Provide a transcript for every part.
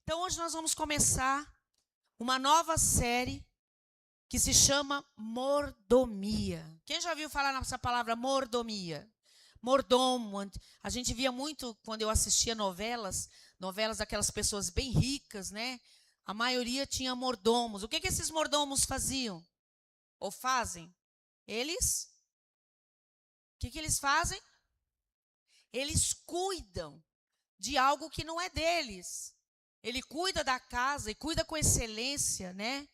Então hoje nós vamos começar uma nova série que se chama mordomia. Quem já ouviu falar nessa palavra mordomia? Mordomo. A gente via muito quando eu assistia novelas daquelas pessoas bem ricas, né? A maioria tinha mordomos. O que esses mordomos faziam? Ou fazem? O que eles fazem? Eles cuidam de algo que não é deles. Ele cuida da casa e cuida com excelência, né?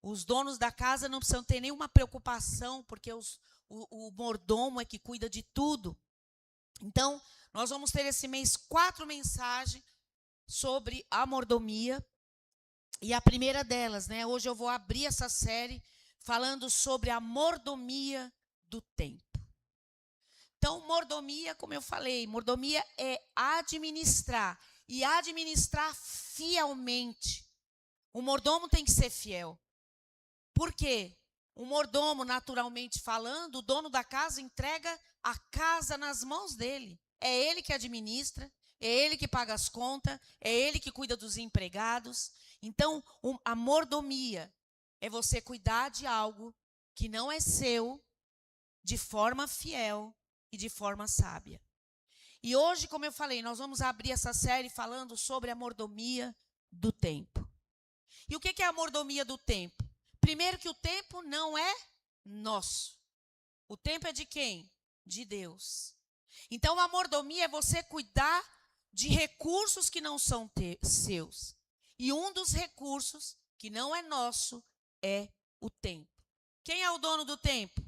Os donos da casa não precisam ter nenhuma preocupação, porque o mordomo é que cuida de tudo. Então, nós vamos ter esse mês 4 mensagens sobre a mordomia. E a primeira delas, né? Hoje eu vou abrir essa série falando sobre a mordomia do tempo. Então, mordomia, como eu falei, mordomia é administrar. E administrar fielmente. O mordomo tem que ser fiel. Por quê? O mordomo, naturalmente falando, o dono da casa entrega a casa nas mãos dele. É ele que administra, é ele que paga as contas, é ele que cuida dos empregados. Então, a mordomia é você cuidar de algo que não é seu de forma fiel e de forma sábia. E hoje, como eu falei, nós vamos abrir essa série falando sobre a mordomia do tempo. E o que é a mordomia do tempo? Primeiro que o tempo não é nosso. O tempo é de quem? De Deus. Então, a mordomia é você cuidar de recursos que não são seus. E um dos recursos que não é nosso é o tempo. Quem é o dono do tempo?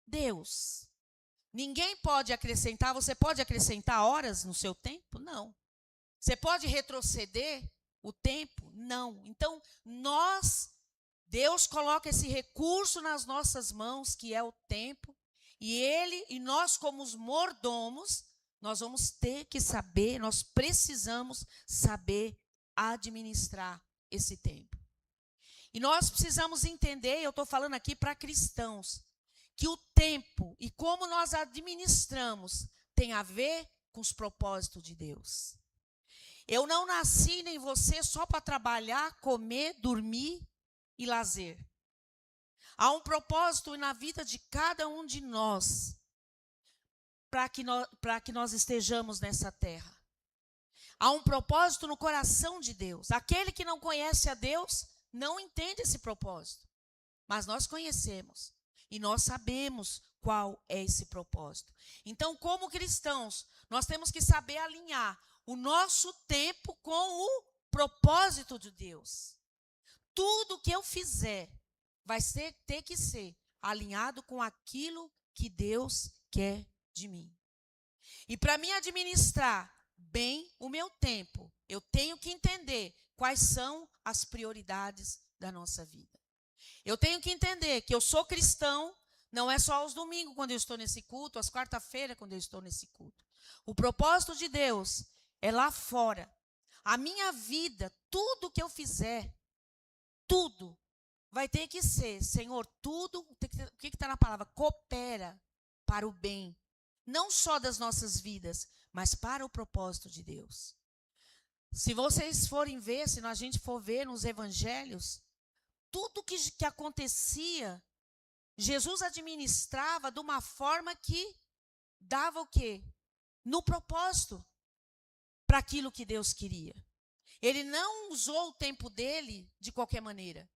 Deus. Ninguém pode acrescentar. Você pode acrescentar horas no seu tempo? Não. Você pode retroceder o tempo? Não. Então, Deus coloca esse recurso nas nossas mãos, que é o tempo, e nós como os mordomos, nós vamos ter que saber, nós precisamos saber administrar esse tempo. E nós precisamos entender, eu estou falando aqui para cristãos, que o tempo e como nós administramos tem a ver com os propósitos de Deus. Eu não nasci nem você só para trabalhar, comer, dormir e lazer. Há um propósito na vida de cada um de nós para que nós estejamos nessa terra. Há um propósito no coração de Deus. Aquele que não conhece a Deus não entende esse propósito. Mas nós conhecemos e nós sabemos qual é esse propósito. Então, como cristãos, nós temos que saber alinhar o nosso tempo com o propósito de Deus. Tudo que eu fizer vai ter que ser alinhado com aquilo que Deus quer de mim. E para mim administrar bem o meu tempo, eu tenho que entender quais são as prioridades da nossa vida. Eu tenho que entender que eu sou cristão, não é só aos domingos quando eu estou nesse culto, às quarta-feiras quando eu estou nesse culto. O propósito de Deus é lá fora. A minha vida, tudo que eu fizer, tudo vai ter que ser, Senhor, tudo, o que está na palavra? Coopera para o bem. Não só das nossas vidas, mas para o propósito de Deus. Se vocês forem ver, se a gente for ver nos evangelhos, tudo que acontecia, Jesus administrava de uma forma que dava o quê? No propósito, para aquilo que Deus queria. Ele não usou o tempo dele de qualquer maneira.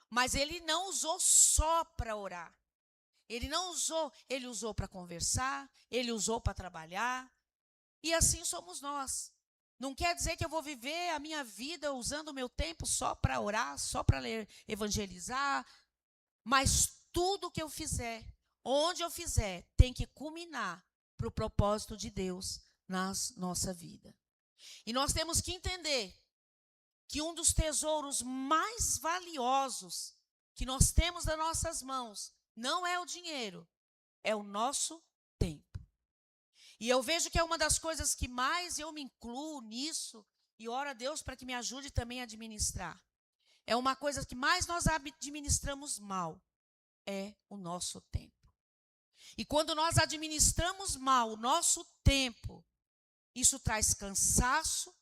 Mas ele não usou só para orar. Ele usou para conversar, ele usou para trabalhar. E assim somos nós. Não quer dizer que eu vou viver a minha vida usando o meu tempo só para orar, só para ler, evangelizar. Mas tudo que eu fizer, onde eu fizer, tem que culminar para o propósito de Deus na nossa vida. E nós temos que entender que um dos tesouros mais valiosos que nós temos nas nossas mãos não é o dinheiro, é o nosso tempo. E eu vejo que é uma das coisas que mais eu me incluo nisso e oro a Deus para que me ajude também a administrar. É uma coisa que mais nós administramos mal, é o nosso tempo. E quando nós administramos mal o nosso tempo, isso traz cansaço,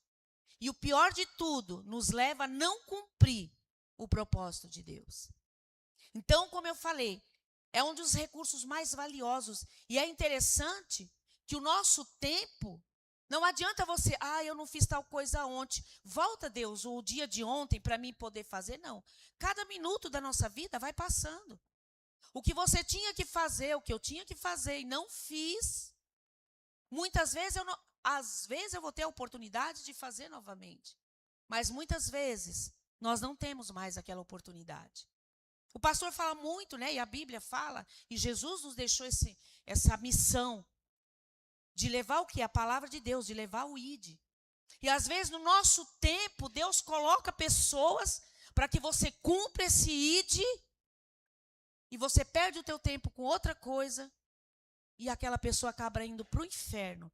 E o pior de tudo, nos leva a não cumprir o propósito de Deus. Então, como eu falei, é um dos recursos mais valiosos. E é interessante que o nosso tempo, não adianta você, eu não fiz tal coisa ontem. Volta, Deus, o dia de ontem para mim poder fazer. Não. Cada minuto da nossa vida vai passando. O que você tinha que fazer, o que eu tinha que fazer e não fiz, muitas vezes às vezes eu vou ter a oportunidade de fazer novamente. Mas muitas vezes nós não temos mais aquela oportunidade. O pastor fala muito, né? E a Bíblia fala, e Jesus nos deixou essa missão de levar o que? A palavra de Deus, de levar o ID. E às vezes no nosso tempo, Deus coloca pessoas para que você cumpra esse ID e você perde o teu tempo com outra coisa e aquela pessoa acaba indo para o inferno.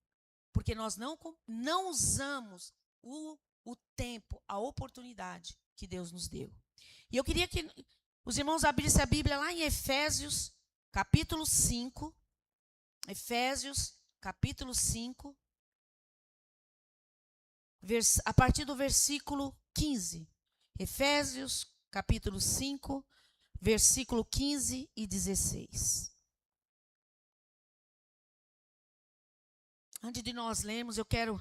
Porque nós não usamos o tempo, a oportunidade que Deus nos deu. E eu queria que os irmãos abrissem a Bíblia lá em Efésios, capítulo 5. Efésios, capítulo 5. A partir do versículo 15. Efésios, capítulo 5, versículo 15 e 16. Antes de nós lermos, eu quero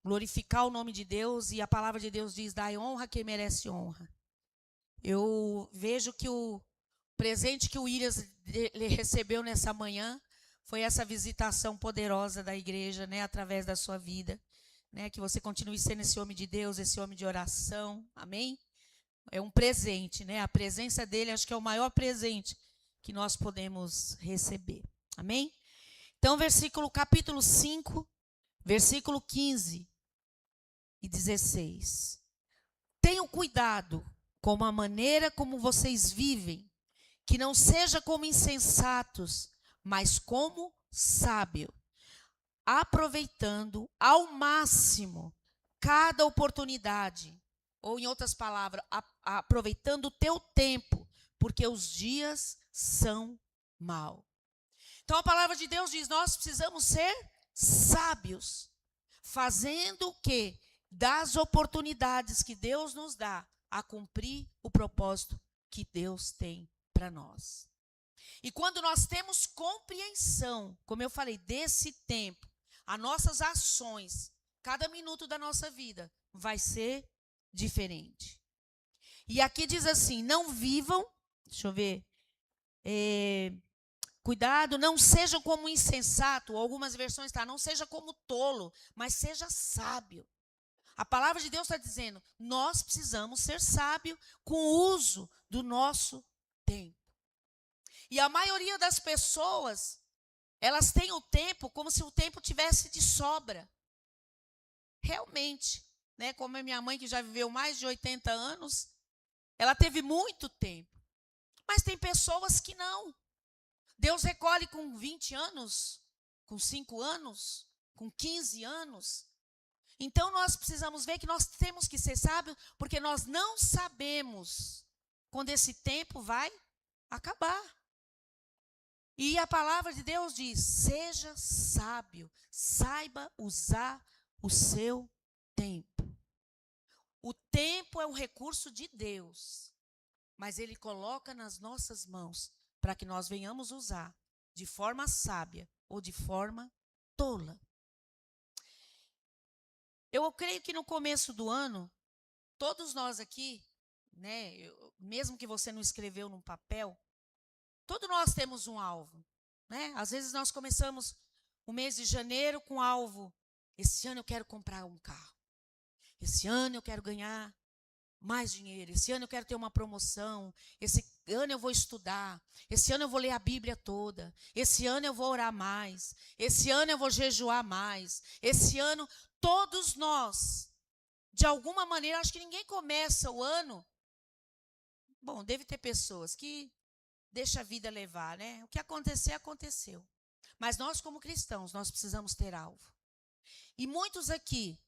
glorificar o nome de Deus, e a palavra de Deus diz: dai honra a quem merece honra. Eu vejo que o presente que o Williams recebeu nessa manhã foi essa visitação poderosa da igreja, né, através da sua vida, né, que você continue sendo esse homem de Deus, esse homem de oração, amém? É um presente, né? A presença dele acho que é o maior presente que nós podemos receber, amém? Então, capítulo 5, versículo 15 e 16. Tenham cuidado com a maneira como vocês vivem, que não seja como insensatos, mas como sábio, aproveitando ao máximo cada oportunidade, ou em outras palavras, aproveitando o teu tempo, porque os dias são maus. Então a palavra de Deus diz: nós precisamos ser sábios, fazendo o quê? Das oportunidades que Deus nos dá a cumprir o propósito que Deus tem para nós. E quando nós temos compreensão, como eu falei, desse tempo, as nossas ações, cada minuto da nossa vida vai ser diferente. E aqui diz assim: não vivam, deixa eu ver, cuidado, não sejam como insensato, ou algumas versões não seja como tolo, mas seja sábio. A palavra de Deus está dizendo, nós precisamos ser sábios com o uso do nosso tempo. E a maioria das pessoas, elas têm o tempo como se o tempo tivesse de sobra. Realmente, né? Como a minha mãe, que já viveu mais de 80 anos, ela teve muito tempo. Mas tem pessoas que não. Deus recolhe com 20 anos, com 5 anos, com 15 anos. Então, nós precisamos ver que nós temos que ser sábios, porque nós não sabemos quando esse tempo vai acabar. E a palavra de Deus diz: seja sábio, saiba usar o seu tempo. O tempo é um recurso de Deus, mas Ele coloca nas nossas mãos para que nós venhamos usar de forma sábia ou de forma tola. Eu creio que no começo do ano, todos nós aqui, né, mesmo que você não escreveu num papel, todos nós temos um alvo, né? Às vezes nós começamos o mês de janeiro com alvo: esse ano eu quero comprar um carro, esse ano eu quero ganhar mais dinheiro, esse ano eu quero ter uma promoção, esse ano eu vou estudar, esse ano eu vou ler a Bíblia toda, esse ano eu vou orar mais, esse ano eu vou jejuar mais, esse ano. Todos nós, de alguma maneira, acho que ninguém começa o ano. Bom, deve ter pessoas que deixam a vida levar, né? O que acontecer, aconteceu. Mas nós, como cristãos, nós precisamos ter alvo. E muitos aqui,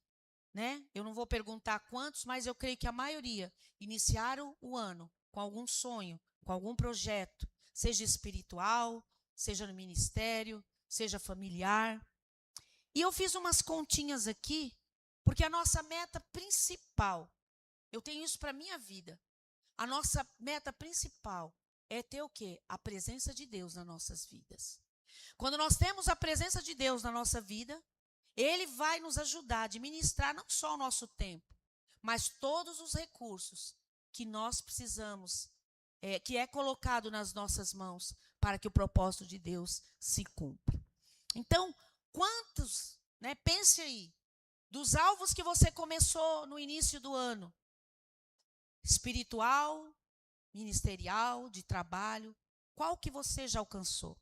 né? Eu não vou perguntar quantos, mas eu creio que a maioria iniciaram o ano com algum sonho, com algum projeto, seja espiritual, seja no ministério, seja familiar. E eu fiz umas continhas aqui, Porque a nossa meta principal, eu tenho isso para a minha vida, a nossa meta principal é ter o quê? A presença de Deus nas nossas vidas. Quando nós temos a presença de Deus na nossa vida, Ele vai nos ajudar a administrar não só o nosso tempo, mas todos os recursos que nós precisamos, que é colocado nas nossas mãos para que o propósito de Deus se cumpra. Então, quantos, pense aí, dos alvos que você começou no início do ano, espiritual, ministerial, de trabalho, qual que você já alcançou?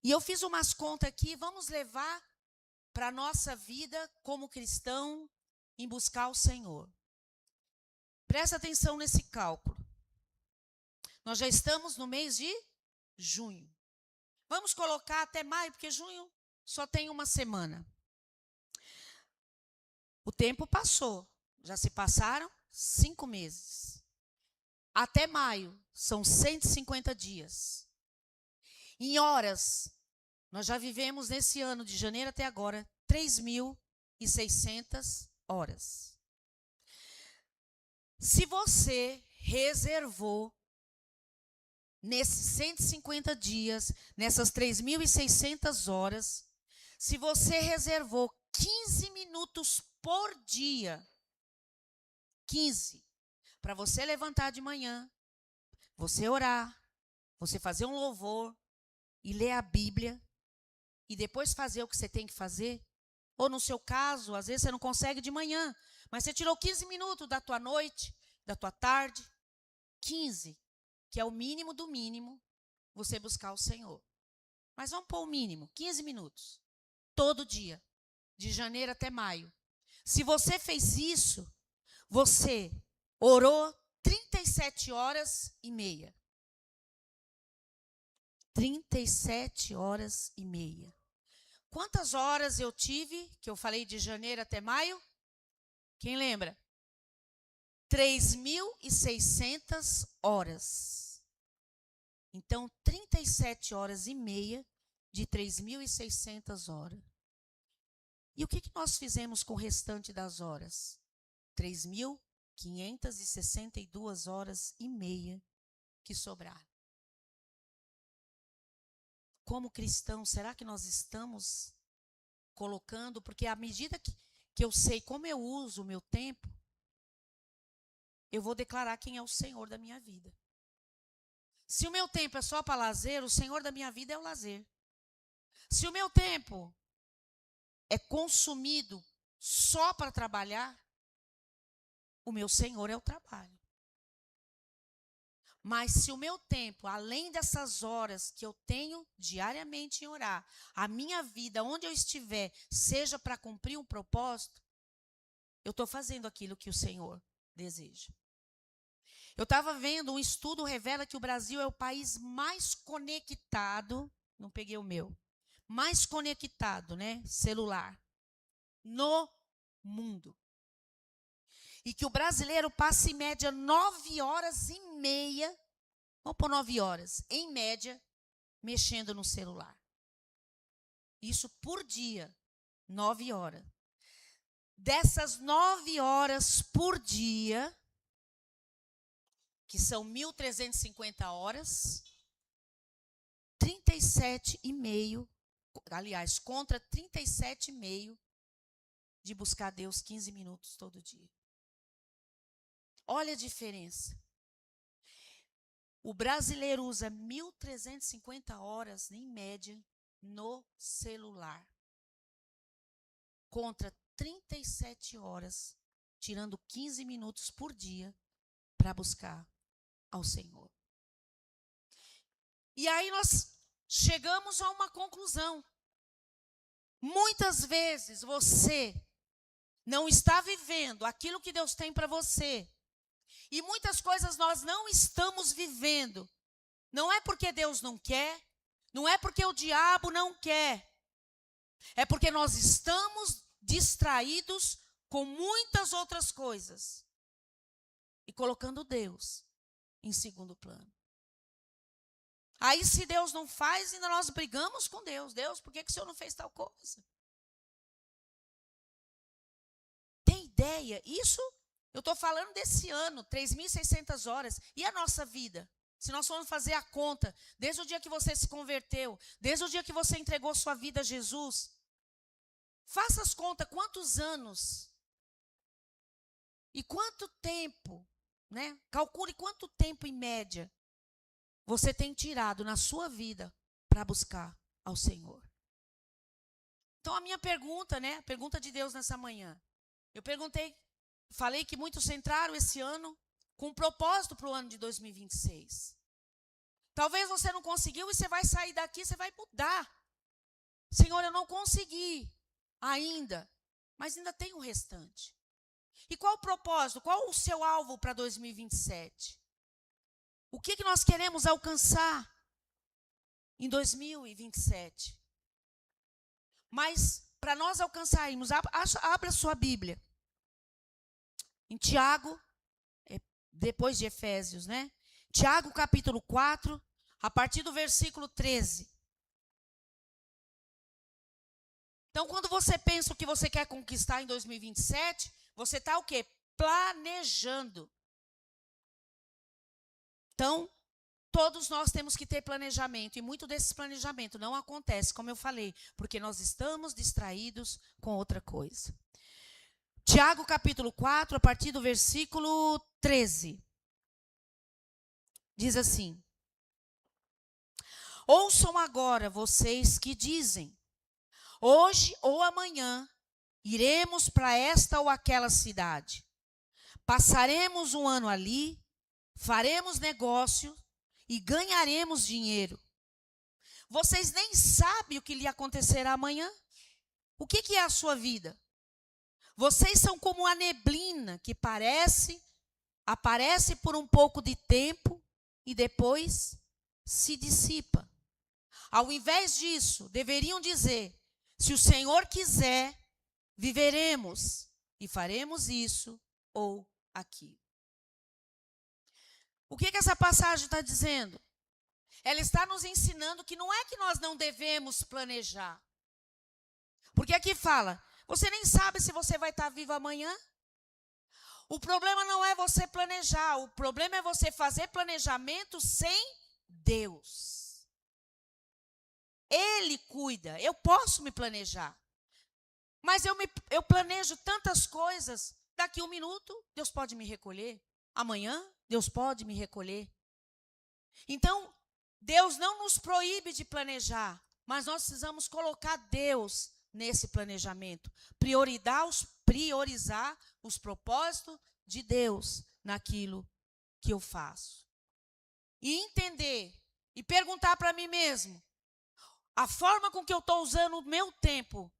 E eu fiz umas contas aqui, vamos levar para a nossa vida como cristão em buscar o Senhor. Presta atenção nesse cálculo. Nós já estamos no mês de junho. Vamos colocar até maio, porque junho só tem uma semana. O tempo passou, já se passaram 5 meses. Até maio são 150 dias. Em horas, nós já vivemos nesse ano de janeiro até agora 3.600 horas. Se você reservou nesses 150 dias, nessas 3.600 horas, se você reservou 15 minutos por dia, 15, para você levantar de manhã, você orar, você fazer um louvor e ler a Bíblia e depois fazer o que você tem que fazer, ou no seu caso, às vezes você não consegue de manhã, mas você tirou 15 minutos da tua noite, da tua tarde, 15, que é o mínimo do mínimo, você buscar o Senhor. Mas vamos pôr o mínimo, 15 minutos, todo dia, de janeiro até maio. Se você fez isso, você orou 37 horas e meia. 37 horas e meia. Quantas horas eu tive, que eu falei de janeiro até maio? Quem lembra? 3.600 horas. Então, 37 horas e meia de 3.600 horas. E o que nós fizemos com o restante das horas? 3.562 horas e meia que sobraram. Como cristãos, será que nós estamos colocando? Porque à medida que eu sei como eu uso o meu tempo, eu vou declarar quem é o Senhor da minha vida. Se o meu tempo é só para lazer, o Senhor da minha vida é o lazer. Se o meu tempo é consumido só para trabalhar, o meu Senhor é o trabalho. Mas se o meu tempo, além dessas horas que eu tenho diariamente em orar, a minha vida, onde eu estiver, seja para cumprir um propósito, eu estou fazendo aquilo que o Senhor deseja. Eu estava vendo, um estudo revela que o Brasil é o país mais conectado, não peguei o meu, mais conectado, celular, no mundo. E que o brasileiro passa em média 9 horas e meia, vamos por 9 horas, em média, mexendo no celular. Isso por dia, 9 horas. Dessas 9 horas por dia, que são 1.350 horas, 37,5, aliás, contra 37,5 de buscar Deus 15 minutos todo dia. Olha a diferença. O brasileiro usa 1.350 horas, em média, no celular. Contra 37 horas, tirando 15 minutos por dia para buscar ao Senhor. E aí nós chegamos a uma conclusão. Muitas vezes você não está vivendo aquilo que Deus tem para você. E muitas coisas nós não estamos vivendo. Não é porque Deus não quer, não é porque o diabo não quer. É porque nós estamos distraídos com muitas outras coisas. E colocando Deus em segundo plano. Aí se Deus não faz, ainda nós brigamos com Deus. Deus, por que o Senhor não fez tal coisa? ideia? Isso eu estou falando desse ano, 3.600 horas. E a nossa vida? Se nós formos fazer a conta, desde o dia que você se converteu, desde o dia que você entregou sua vida a Jesus, faça as contas, quantos anos e quanto tempo, né? Calcule quanto tempo em média você tem tirado na sua vida para buscar ao Senhor. Então a minha pergunta, né? A pergunta de Deus nessa manhã. Eu falei que muitos entraram esse ano com um propósito para o ano de 2026. Talvez você não conseguiu e você vai sair daqui, você vai mudar. Senhor, eu não consegui ainda, mas ainda tem o restante. E qual o propósito? Qual o seu alvo para 2027? O que nós queremos alcançar em 2027? Mas para nós alcançarmos, abra sua Bíblia. Em Tiago, depois de Efésios, né? Tiago capítulo 4, a partir do versículo 13. Então, quando você pensa o que você quer conquistar em 2027, você está o quê? Planejando. Então, todos nós temos que ter planejamento, e muito desse planejamento não acontece, como eu falei, porque nós estamos distraídos com outra coisa. Tiago capítulo 4, a partir do versículo 13. Diz assim: ouçam agora vocês que dizem, hoje ou amanhã iremos para esta ou aquela cidade, passaremos um ano ali, faremos negócio e ganharemos dinheiro. Vocês nem sabem o que lhe acontecerá amanhã. O que é a sua vida? Vocês são como a neblina que aparece por um pouco de tempo e depois se dissipa. Ao invés disso, deveriam dizer, se o Senhor quiser, viveremos e faremos isso ou aquilo. O que essa passagem está dizendo? Ela está nos ensinando que não é que nós não devemos planejar. Porque aqui fala, você nem sabe se você vai estar vivo amanhã. O problema não é você planejar, o problema é você fazer planejamento sem Deus. Ele cuida, eu posso me planejar. Mas eu planejo tantas coisas, daqui 1 minuto Deus pode me recolher. Amanhã Deus pode me recolher. Então, Deus não nos proíbe de planejar, mas nós precisamos colocar Deus nesse planejamento. Priorizar os propósitos de Deus naquilo que eu faço. E entender e perguntar para mim mesmo, a forma com que eu estou usando o meu tempo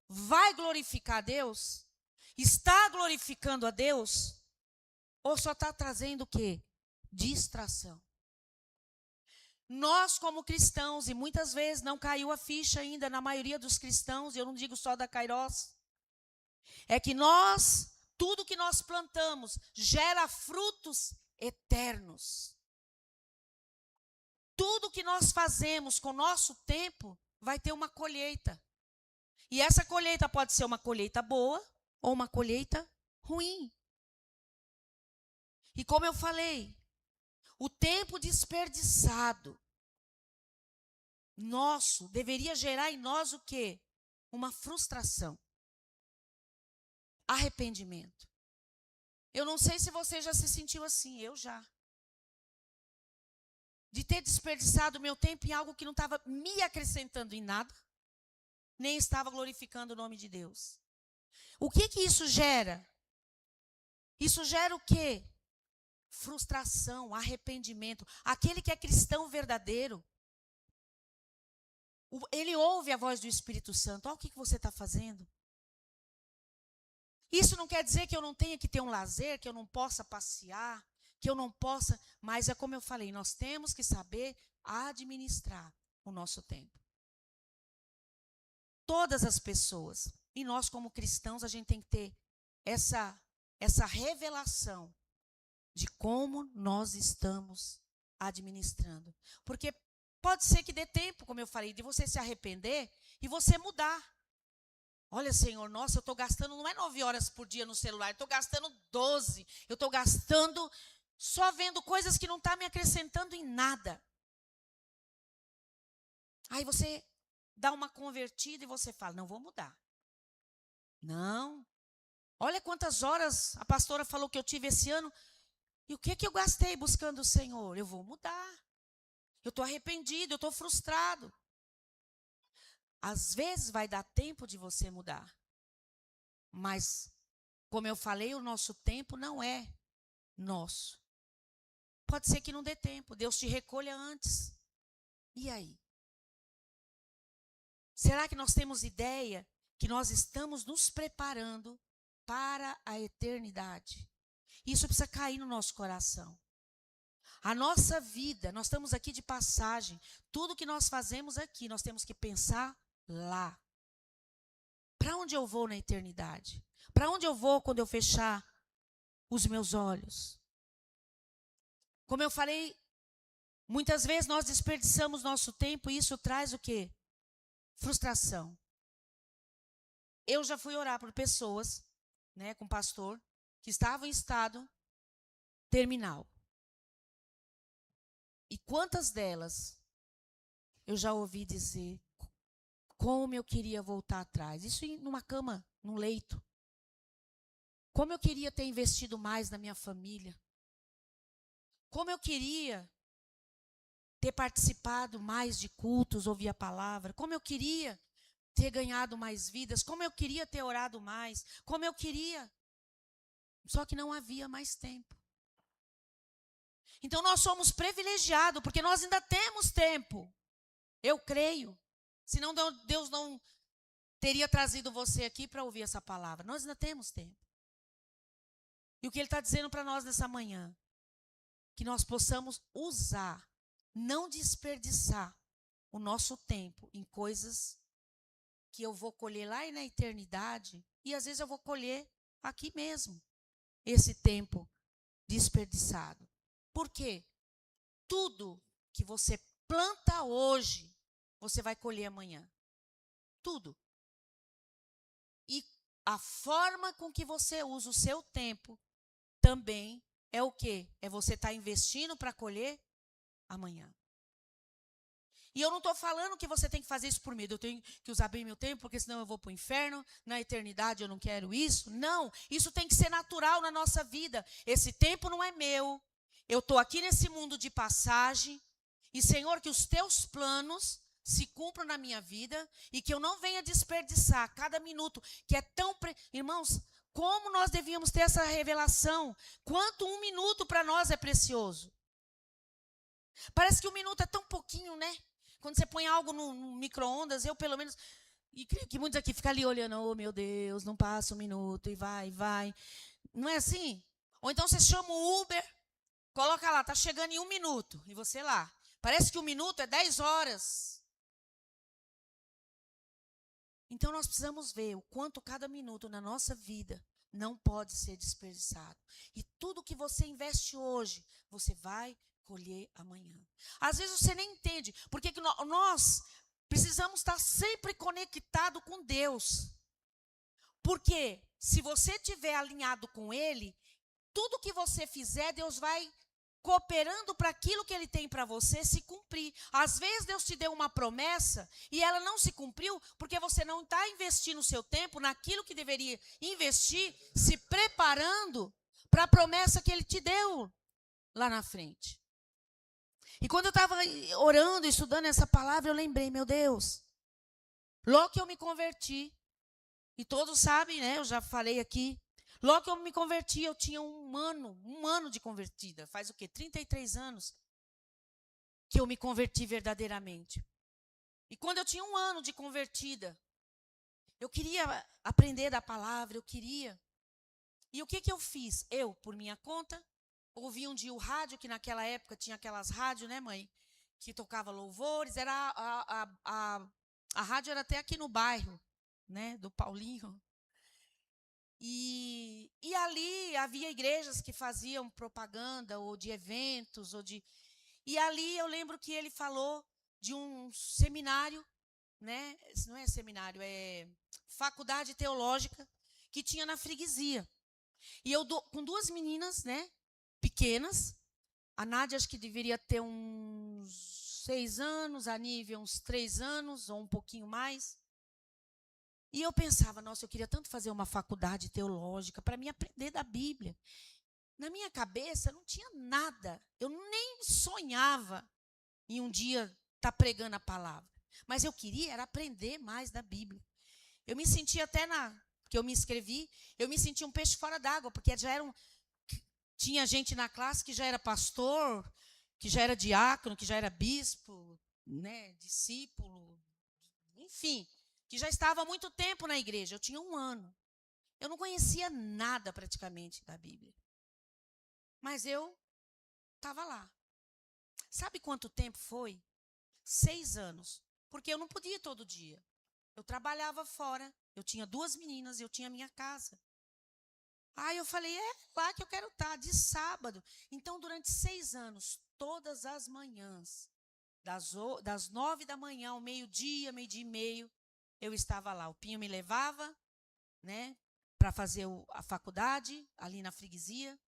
vai glorificar a Deus? Está glorificando a Deus? Ou só está trazendo o quê? Distração. Nós, como cristãos, e muitas vezes não caiu a ficha ainda na maioria dos cristãos, e eu não digo só da Kairos, é que tudo que nós plantamos gera frutos eternos. Tudo que nós fazemos com o nosso tempo vai ter uma colheita. E essa colheita pode ser uma colheita boa ou uma colheita ruim. E como eu falei, o tempo desperdiçado nosso deveria gerar em nós o quê? Uma frustração. Arrependimento. Eu não sei se você já se sentiu assim, eu já. De ter desperdiçado o meu tempo em algo que não estava me acrescentando em nada, nem estava glorificando o nome de Deus. O que isso gera? Isso gera o quê? Frustração, arrependimento. Aquele que é cristão verdadeiro, ele ouve a voz do Espírito Santo. Olha o que você está fazendo. Isso não quer dizer que eu não tenha que ter um lazer, que eu não possa passear, que eu não possa, mas é como eu falei, nós temos que saber administrar o nosso tempo. Todas as pessoas, e nós como cristãos, a gente tem que ter essa revelação de como nós estamos administrando. Porque pode ser que dê tempo, como eu falei, de você se arrepender e você mudar. Olha, Senhor, nossa, eu estou gastando, não é 9 horas por dia no celular, eu estou gastando 12. Eu estou gastando só vendo coisas que não estão me acrescentando em nada. Aí você dá uma convertida e você fala, não, vou mudar. Não. Olha quantas horas a pastora falou que eu tive esse ano. E o que eu gastei buscando o Senhor? Eu vou mudar. Eu estou arrependido, eu estou frustrado. Às vezes vai dar tempo de você mudar. Mas, como eu falei, o nosso tempo não é nosso. Pode ser que não dê tempo. Deus te recolha antes. E aí? Será que nós temos ideia que nós estamos nos preparando para a eternidade? Isso precisa cair no nosso coração. A nossa vida, nós estamos aqui de passagem. Tudo que nós fazemos aqui, nós temos que pensar lá. Para onde eu vou na eternidade? Para onde eu vou quando eu fechar os meus olhos? Como eu falei, muitas vezes nós desperdiçamos nosso tempo e isso traz o quê? Frustração. Eu já fui orar por pessoas, né, com pastor, que estavam em estado terminal. E quantas delas eu já ouvi dizer, como eu queria voltar atrás. Isso numa cama, num leito. Como eu queria ter investido mais na minha família. Como eu queria ter participado mais de cultos, ouvir a palavra. Como eu queria ter ganhado mais vidas. Como eu queria ter orado mais. Como eu queria. Só que não havia mais tempo. Então nós somos privilegiados, porque nós ainda temos tempo. Eu creio. Senão Deus não teria trazido você aqui para ouvir essa palavra. Nós ainda temos tempo. E o que Ele está dizendo para nós nessa manhã? Que nós possamos usar, não desperdiçar o nosso tempo em coisas que eu vou colher lá na eternidade. E às vezes eu vou colher aqui mesmo, esse tempo desperdiçado. Por quê? Tudo que você planta hoje, você vai colher amanhã. Tudo. E a forma com que você usa o seu tempo também é o quê? É você estar investindo para colher amanhã. E eu não estou falando que você tem que fazer isso por medo. Eu tenho que usar bem meu tempo, porque senão eu vou para o inferno. Na eternidade eu não quero isso. Não, isso tem que ser natural na nossa vida. Esse tempo não é meu. Eu estou aqui nesse mundo de passagem. E, Senhor, que os teus planos se cumpram na minha vida e que eu não venha desperdiçar cada minuto, que é tão... Irmãos, como nós devíamos ter essa revelação? Quanto um minuto para nós é precioso. Parece que um minuto é tão pouquinho, né? Quando você põe algo no micro-ondas, eu pelo menos... E creio que muitos aqui ficam ali olhando, oh meu Deus, não passa um minuto e vai. Não é assim? Ou então você chama o Uber, coloca lá, tá chegando em 1 minuto, e você lá. Parece que 1 minuto é 10 horas. Então nós precisamos ver o quanto cada minuto na nossa vida não pode ser desperdiçado. E tudo que você investe hoje, você vai colher amanhã. Às vezes você nem entende, porque que nós precisamos estar sempre conectado com Deus. Porque se você estiver alinhado com Ele, tudo que você fizer, Deus vai cooperando para aquilo que Ele tem para você se cumprir. Às vezes Deus te deu uma promessa e ela não se cumpriu porque você não está investindo o seu tempo naquilo que deveria investir, se preparando para a promessa que Ele te deu lá na frente. E quando eu estava orando, estudando essa palavra, eu lembrei, meu Deus, logo que eu me converti, e todos sabem, né, eu já falei aqui, logo que eu me converti, eu tinha um ano de convertida. Faz o quê? 33 anos que eu me converti verdadeiramente. E quando eu tinha 1 ano de convertida, eu queria aprender da palavra, eu queria. E o que eu fiz? Eu, por minha conta, ouvi um dia o rádio, que naquela época tinha aquelas rádios, né, mãe? Que tocava louvores. Era a rádio era até aqui no bairro, né, do Paulinho. E ali havia igrejas que faziam propaganda, ou de eventos, E ali eu lembro que ele falou de um seminário, né? Não é seminário, é faculdade teológica que tinha na freguesia. E eu com duas meninas, né, pequenas. A Nádia acho que deveria ter uns 6 anos, a Nívia uns 3 anos, ou um pouquinho mais. E eu pensava, nossa, eu queria tanto fazer uma faculdade teológica para me aprender da Bíblia. Na minha cabeça não tinha nada. Eu nem sonhava em um dia estar pregando a palavra. Mas eu queria era aprender mais da Bíblia. Eu me sentia até que eu me inscrevi, eu me sentia um peixe fora d'água, porque tinha gente na classe que já era pastor, que já era diácono, que já era bispo, né, discípulo, enfim, que já estava há muito tempo na igreja. Eu tinha 1 ano. Eu não conhecia nada praticamente da Bíblia. Mas eu estava lá. Sabe quanto tempo foi? 6 anos. Porque eu não podia ir todo dia. Eu trabalhava fora, eu tinha 2 meninas, eu tinha minha casa. Aí eu falei, lá que eu quero estar, de sábado. Então, durante 6 anos, todas as manhãs, das 9 da manhã ao meio-dia, meio-dia e meio, eu estava lá. O Pinho me levava, né, para fazer a faculdade, ali na freguesia.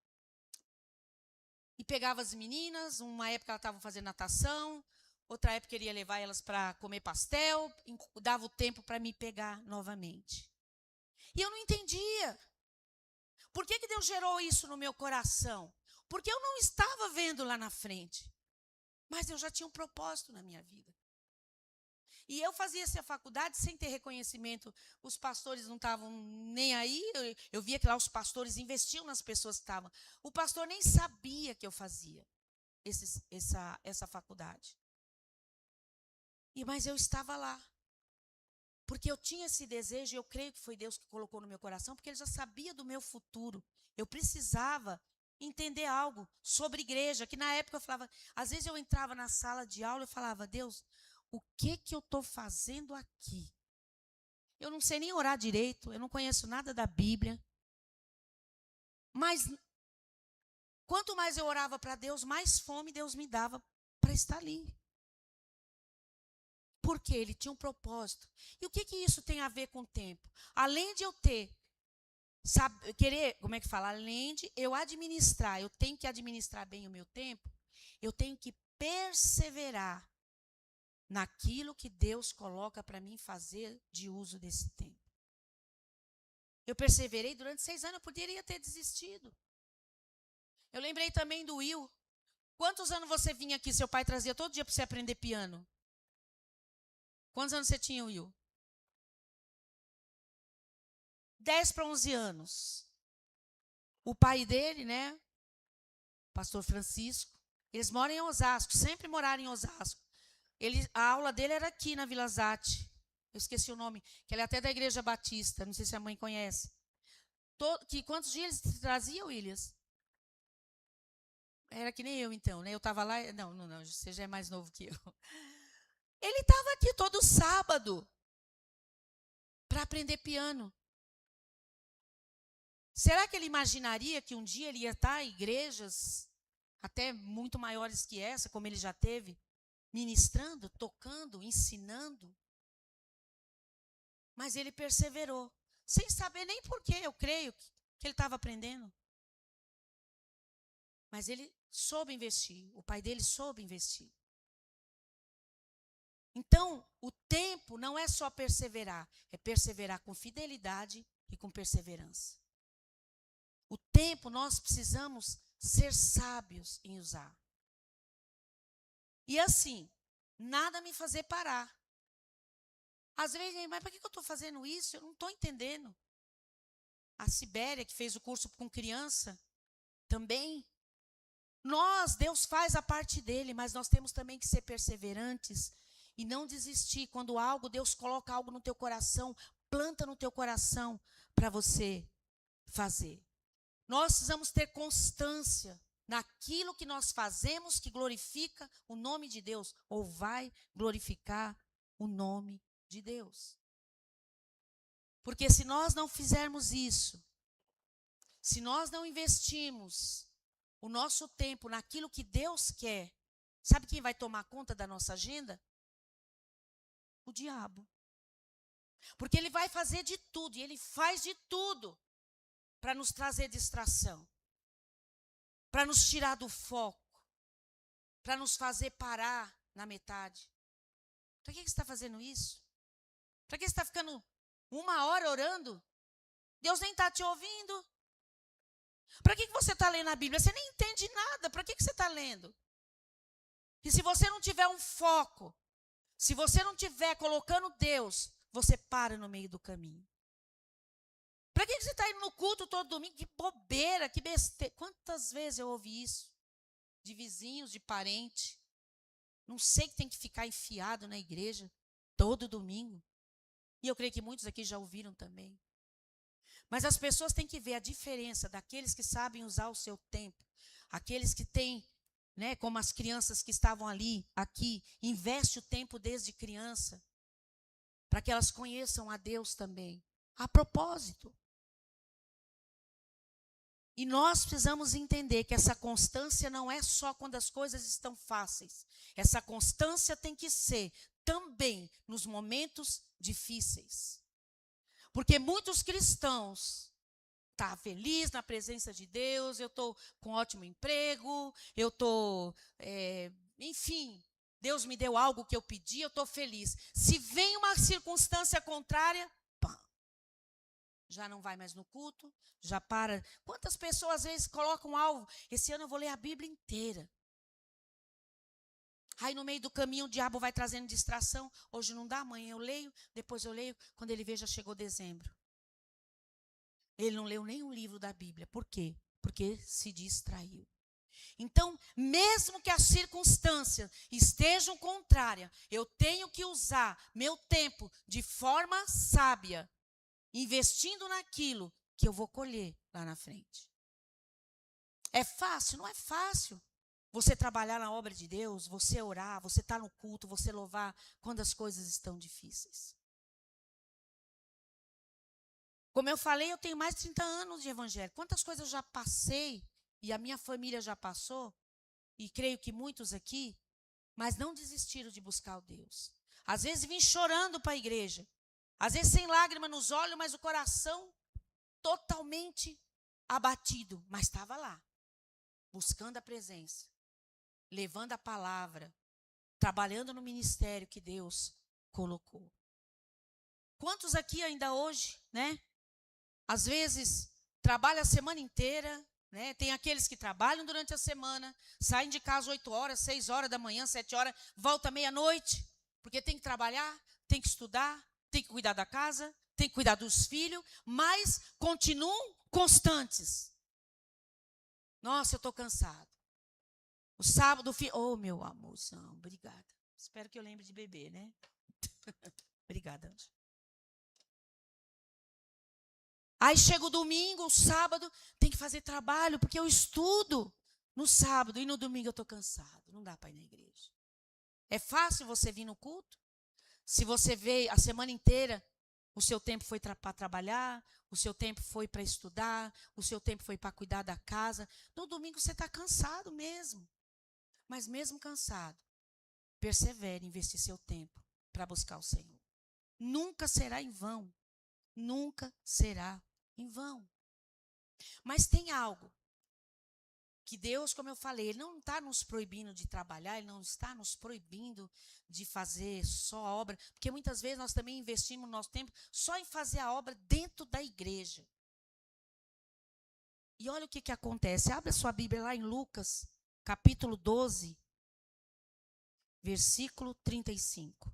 E pegava as meninas, uma época elas estavam fazendo natação, outra época eu ia levar elas para comer pastel, dava o tempo para me pegar novamente. E eu não entendia. Por que Deus gerou isso no meu coração? Porque eu não estava vendo lá na frente. Mas eu já tinha um propósito na minha vida. E eu fazia essa faculdade sem ter reconhecimento. Os pastores não estavam nem aí. Eu via que lá os pastores investiam nas pessoas que estavam. O pastor nem sabia que eu fazia essa faculdade. Mas eu estava lá. Porque eu tinha esse desejo, e eu creio que foi Deus que colocou no meu coração, porque Ele já sabia do meu futuro. Eu precisava entender algo sobre igreja, que na época eu falava, às vezes eu entrava na sala de aula e falava, Deus, o que eu estou fazendo aqui? Eu não sei nem orar direito, eu não conheço nada da Bíblia. Mas quanto mais eu orava para Deus, mais fome Deus me dava para estar ali. Porque Ele tinha um propósito. E o que isso tem a ver com o tempo? Além de eu querer, como é que fala? Além de eu administrar, eu tenho que administrar bem o meu tempo, eu tenho que perseverar naquilo que Deus coloca para mim fazer de uso desse tempo. Eu perseverei durante 6 anos, eu poderia ter desistido. Eu lembrei também do Will. Quantos anos você vinha aqui, seu pai trazia todo dia para você aprender piano? Quantos anos você tinha, Will? 10 para 11 anos. O pai dele, né, pastor Francisco, eles moram em Osasco, sempre moraram em Osasco. A aula dele era aqui na Vila Zate. Eu esqueci o nome, que ele é até da Igreja Batista, não sei se a mãe conhece. Quantos dias ele trazia, Williams? Era que nem eu, então, né? Eu estava lá, não, você já é mais novo que eu. Ele estava aqui todo sábado para aprender piano. Será que ele imaginaria que um dia ele ia estar em igrejas até muito maiores que essa, como ele já teve, ministrando, tocando, ensinando? Mas ele perseverou, sem saber nem por quê, eu creio que ele estava aprendendo. Mas ele soube investir, o pai dele soube investir. Então, o tempo não é só perseverar, é perseverar com fidelidade e com perseverança. O tempo nós precisamos ser sábios em usar. E assim, nada me fazer parar. Às vezes, mas para que eu estou fazendo isso? Eu não estou entendendo. A Sibéria, que fez o curso com criança, também. Deus faz a parte dele, mas nós temos também que ser perseverantes e não desistir. Quando Deus coloca algo no teu coração, planta no teu coração para você fazer. Nós precisamos ter constância naquilo que nós fazemos que glorifica o nome de Deus, ou vai glorificar o nome de Deus. Porque se nós não fizermos isso, se nós não investirmos o nosso tempo naquilo que Deus quer, sabe quem vai tomar conta da nossa agenda? O diabo. Porque ele vai fazer de tudo, e ele faz de tudo para nos trazer distração, para nos tirar do foco, para nos fazer parar na metade. Para que você está fazendo isso? Para que você está ficando 1 hora orando? Deus nem está te ouvindo. Para que você está lendo a Bíblia? Você nem entende nada. Para que você está lendo? E se você não tiver um foco, se você não estiver colocando Deus, você para no meio do caminho. Para que você está indo no culto todo domingo? Que bobeira, que besteira. Quantas vezes eu ouvi isso? De vizinhos, de parente. Não sei que tem que ficar enfiado na igreja todo domingo. E eu creio que muitos aqui já ouviram também. Mas as pessoas têm que ver a diferença daqueles que sabem usar o seu tempo. Aqueles que têm, né, como as crianças que estavam ali, aqui, investe o tempo desde criança, para que elas conheçam a Deus também. A propósito. E nós precisamos entender que essa constância não é só quando as coisas estão fáceis. Essa constância tem que ser também nos momentos difíceis. Porque muitos cristãos estão felizes na presença de Deus, eu estou com um ótimo emprego, eu estou, enfim, Deus me deu algo que eu pedi, eu estou feliz. Se vem uma circunstância contrária, já não vai mais no culto, já para. Quantas pessoas às vezes colocam um alvo? Esse ano eu vou ler a Bíblia inteira. Aí no meio do caminho o diabo vai trazendo distração. Hoje não dá, amanhã eu leio, depois eu leio. Quando ele vê, já chegou dezembro. Ele não leu nenhum livro da Bíblia. Por quê? Porque se distraiu. Então, mesmo que as circunstâncias estejam contrárias, eu tenho que usar meu tempo de forma sábia, investindo naquilo que eu vou colher lá na frente. É fácil? Não é fácil. Você trabalhar na obra de Deus, você orar, você estar no culto, você louvar, quando as coisas estão difíceis. Como eu falei, eu tenho mais de 30 anos de evangelho. Quantas coisas eu já passei, e a minha família já passou, e creio que muitos aqui, mas não desistiram de buscar o Deus. Às vezes vim chorando para a igreja, às vezes sem lágrima nos olhos, mas o coração totalmente abatido, mas estava lá, buscando a presença, levando a palavra, trabalhando no ministério que Deus colocou. Quantos aqui ainda hoje, né? Às vezes trabalham a semana inteira, né? Tem aqueles que trabalham durante a semana, saem de casa 8 horas, 6 horas da manhã, 7 horas, volta meia-noite, porque tem que trabalhar, tem que estudar, tem que cuidar da casa, tem que cuidar dos filhos, mas continuam constantes. Nossa, eu estou cansado. O sábado, oh, meu amorzão, obrigada. Espero que eu lembre de beber, né? Obrigada, Anjo. Aí chega o domingo, o sábado, tem que fazer trabalho, porque eu estudo no sábado e no domingo eu estou cansado. Não dá para ir na igreja. É fácil você vir no culto? Se você veio a semana inteira, o seu tempo foi para trabalhar, o seu tempo foi para estudar, o seu tempo foi para cuidar da casa. No domingo você está cansado mesmo. Mas mesmo cansado, persevere em investir seu tempo para buscar o Senhor. Nunca será em vão. Nunca será em vão. Mas tem algo que Deus, como eu falei, Ele não está nos proibindo de trabalhar, Ele não está nos proibindo de fazer só a obra, porque muitas vezes nós também investimos nosso tempo só em fazer a obra dentro da igreja. E olha o que acontece. Abre a sua Bíblia lá em Lucas, capítulo 12, versículo 35.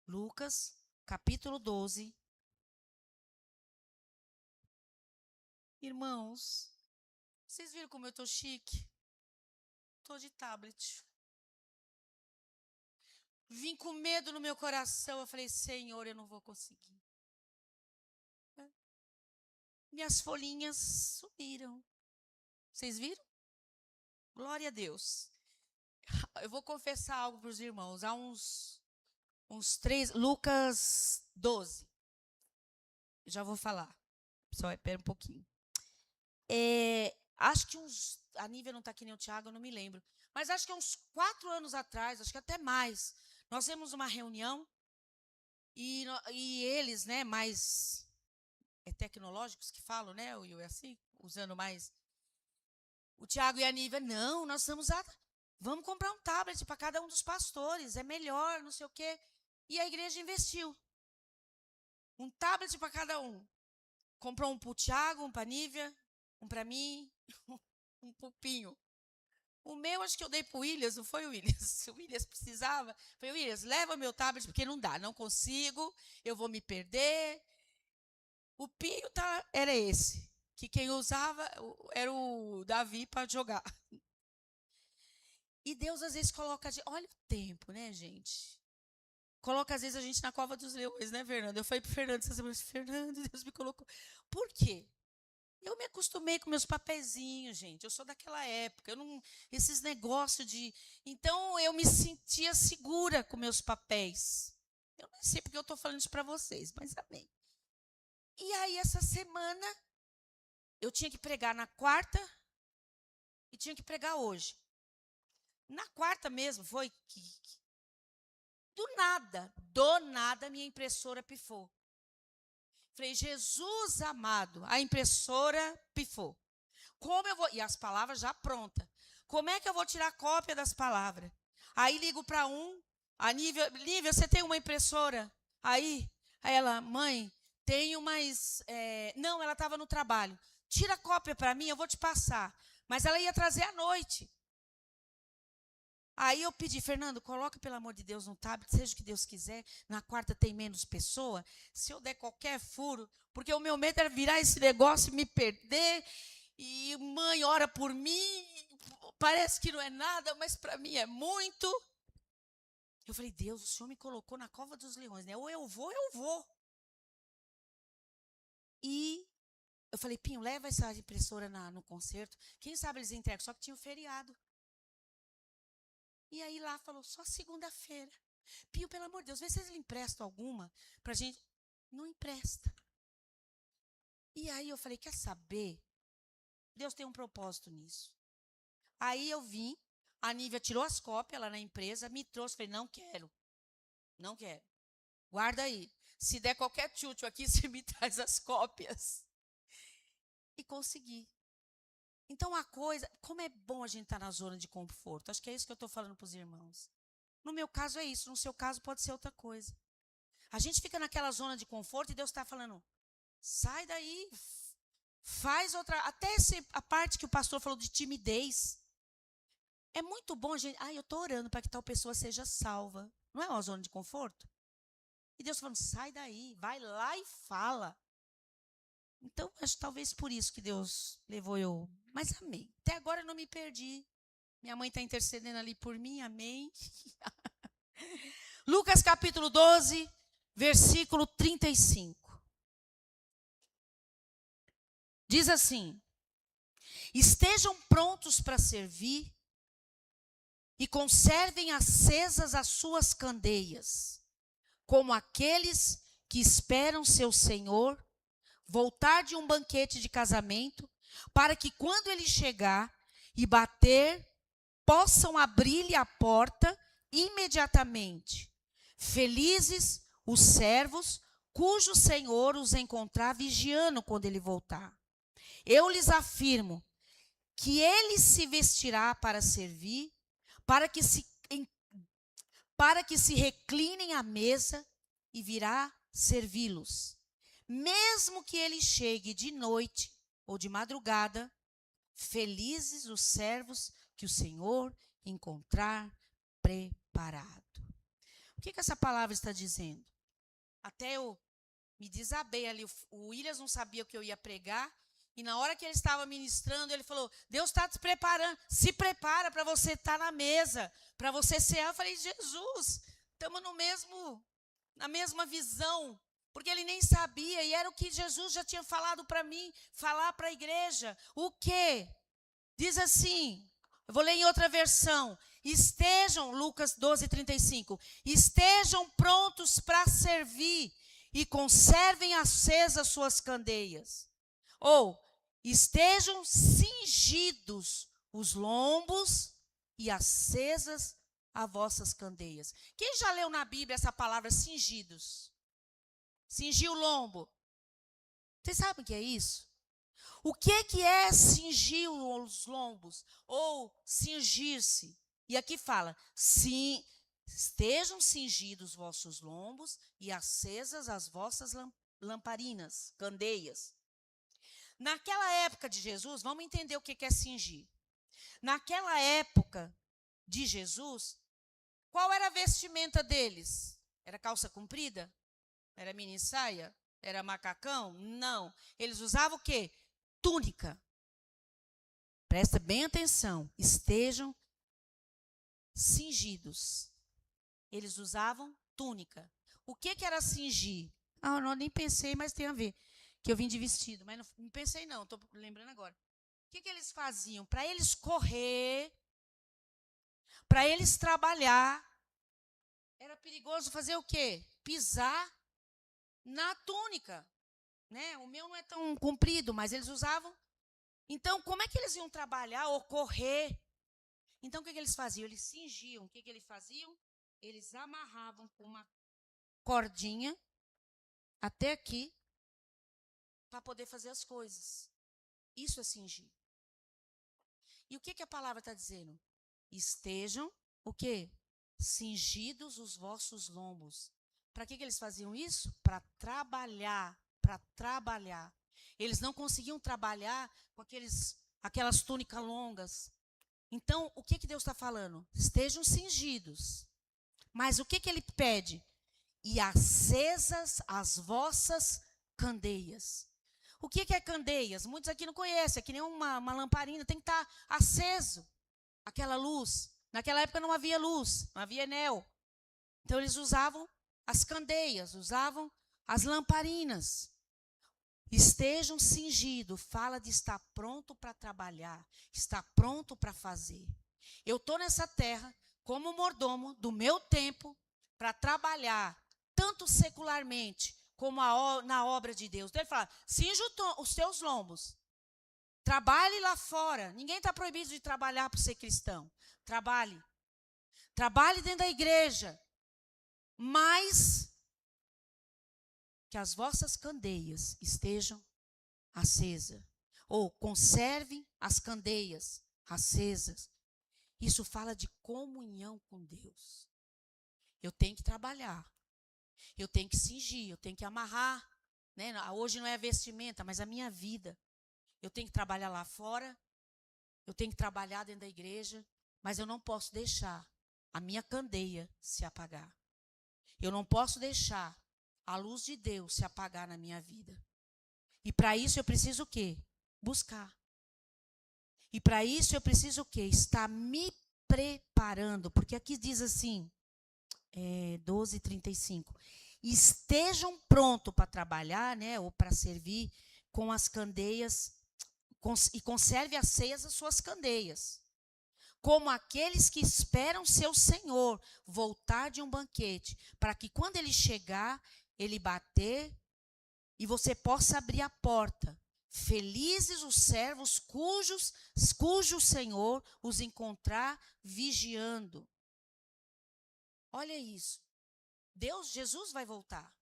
Lucas, capítulo 12. Irmãos, vocês viram como eu estou chique? Estou de tablet. Vim com medo no meu coração. Eu falei, Senhor, eu não vou conseguir. Minhas folhinhas sumiram. Vocês viram? Glória a Deus. Eu vou confessar algo para os irmãos. Há uns 3, Lucas 12. Já vou falar. Só espera um pouquinho. Acho que a Nívia não está aqui nem o Tiago, eu não me lembro. Mas acho que uns 4 anos atrás, acho que até mais, nós temos uma reunião E eles, né, mais tecnológicos que falam, né, o assim, usando mais. O Tiago e a Nívia, não, vamos comprar um tablet para cada um dos pastores, é melhor, não sei o quê. E a igreja investiu. Um tablet para cada um. Comprou um para o Tiago, um para a Nívia, um para mim, um pupinho. O meu, acho que eu dei para o Williams, não foi o Williams? O Williams precisava. Falei, Williams, leva meu tablet, porque não dá, não consigo, eu vou me perder. O Pinho era esse, que quem usava era o Davi para jogar. E Deus, às vezes, coloca... Olha o tempo, né, gente? Coloca, às vezes, a gente na cova dos leões, né, Fernando? Eu falei para o Fernando essa semana, Fernando, Deus me colocou. Por quê? Eu me acostumei com meus papezinhos, gente. Eu sou daquela época. Eu não, esses negócios de... Então, eu me sentia segura com meus papéis. Eu não sei porque eu estou falando isso para vocês, mas amém. E aí, essa semana, eu tinha que pregar na quarta e tinha que pregar hoje. Na quarta mesmo, foi que do nada, minha impressora pifou. Falei, Jesus amado, a impressora pifou. Como eu vou... E as palavras já prontas. Como é que eu vou tirar cópia das palavras? Aí ligo para a Nívia, você tem uma impressora? Aí ela, mãe, tenho, mas... não, ela estava no trabalho. Tira cópia para mim, eu vou te passar. Mas ela ia trazer à noite. Aí eu pedi, Fernando, coloca, pelo amor de Deus, no tablet, seja o que Deus quiser. Na quarta tem menos pessoa. Se eu der qualquer furo, porque o meu medo era virar esse negócio e me perder. E mãe ora por mim, parece que não é nada, mas para mim é muito. Eu falei, Deus, o Senhor me colocou na cova dos leões, né? Ou eu vou, eu vou. E eu falei, Pinho, leva essa impressora no concerto. Quem sabe eles entregam, só que tinha o feriado. E aí lá falou, só segunda-feira. Pinho, pelo amor de Deus, vê se eles lhe emprestam alguma pra gente. Não empresta. E aí eu falei, quer saber? Deus tem um propósito nisso. Aí eu vim, a Nívia tirou as cópias lá na empresa, me trouxe, falei, não quero. Não quero. Guarda aí. Se der qualquer tchutchu aqui, você me traz as cópias. E consegui. Então, a coisa... Como é bom a gente estar na zona de conforto. Acho que é isso que eu estou falando para os irmãos. No meu caso é isso. No seu caso pode ser outra coisa. A gente fica naquela zona de conforto e Deus está falando, sai daí. Faz outra... Até a parte que o pastor falou de timidez. É muito bom a gente... eu estou orando para que tal pessoa seja salva. Não é uma zona de conforto? E Deus falando, sai daí, vai lá e fala. Então, acho que talvez por isso que Deus levou eu. Mas amém. Até agora eu não me perdi. Minha mãe está intercedendo ali por mim, amém. Lucas capítulo 12, versículo 35. Diz assim, estejam prontos para servir e conservem acesas as suas candeias, como aqueles que esperam seu Senhor voltar de um banquete de casamento, para que quando ele chegar e bater, possam abrir-lhe a porta imediatamente. Felizes os servos cujo Senhor os encontrar vigiando quando ele voltar. Eu lhes afirmo que ele se vestirá para servir, para que se reclinem à mesa e virá servi-los. Mesmo que ele chegue de noite ou de madrugada, felizes os servos que o Senhor encontrar preparado. O que essa palavra está dizendo? Até eu me desabei ali. O Williams não sabia o que eu ia pregar. E na hora que ele estava ministrando, ele falou, Deus está te preparando. Se prepara para você estar na mesa. Para você ser... Eu falei, Jesus, estamos na mesma visão. Porque ele nem sabia, e era o que Jesus já tinha falado para mim, falar para a igreja. O quê? Diz assim, eu vou ler em outra versão. Estejam, Lucas 12, 35. Estejam prontos para servir e conservem acesas suas candeias. Ou, estejam cingidos os lombos e acesas as vossas candeias. Quem já leu na Bíblia essa palavra cingidos? Cingir o lombo. Vocês sabem o que é isso? O que é cingir os lombos? Ou cingir-se? E aqui fala, sim, estejam cingidos os vossos lombos e acesas as vossas lamparinas, candeias. Naquela época de Jesus, vamos entender o que é cingir. Naquela época de Jesus, qual era a vestimenta deles? Era calça comprida? Era mini saia? Era macacão? Não. Eles usavam o quê? Túnica. Presta bem atenção. Estejam cingidos. Eles usavam túnica. O que era cingir? Ah, eu nem pensei, mas tem a ver. Que eu vim de vestido, mas não pensei não, estou lembrando agora. O que eles faziam? Para eles correr, para eles trabalhar, era perigoso fazer o quê? Pisar na túnica. Né? O meu não é tão comprido, mas eles usavam. Então, como é que eles iam trabalhar ou correr? Então, o que eles faziam? Eles cingiam. O que eles faziam? Eles amarravam com uma cordinha até aqui para poder fazer as coisas. Isso é cingir. E o que a palavra está dizendo? Estejam, o quê? Cingidos os vossos lombos. Para que eles faziam isso? Para trabalhar. Para trabalhar. Eles não conseguiam trabalhar com aquelas túnicas longas. Então, o que Deus está falando? Estejam cingidos. Mas o que ele pede? E acesas as vossas candeias. O que é candeias? Muitos aqui não conhecem. É que nem uma lamparina. Tem que estar aceso aquela luz. Naquela época não havia luz, não havia enel. Então, eles usavam as candeias, usavam as lamparinas. Estejam cingidos, fala de estar pronto para trabalhar, estar pronto para fazer. Eu estou nessa terra como mordomo do meu tempo para trabalhar, tanto secularmente como na obra de Deus. Então ele fala, cinja os teus lombos, trabalhe lá fora. Ninguém está proibido de trabalhar para ser cristão. Trabalhe. Trabalhe dentro da igreja, mas que as vossas candeias estejam acesas. Ou conservem as candeias acesas. Isso fala de comunhão com Deus. Eu tenho que trabalhar. Eu tenho que cingir, eu tenho que amarrar. Né? Hoje não é a vestimenta, mas a minha vida. Eu tenho que trabalhar lá fora. Eu tenho que trabalhar dentro da igreja. Mas eu não posso deixar a minha candeia se apagar. Eu não posso deixar a luz de Deus se apagar na minha vida. E para isso eu preciso o quê? Buscar. E para isso eu preciso o quê? Estar me preparando. Porque aqui diz assim, 12:35. Estejam prontos para trabalhar, né, ou para servir com as candeias, e conserve acesas suas candeias. Como aqueles que esperam seu Senhor voltar de um banquete, para que quando ele chegar, ele bater e você possa abrir a porta. Felizes os servos cujo Senhor os encontrar vigiando. Olha isso. Jesus vai voltar.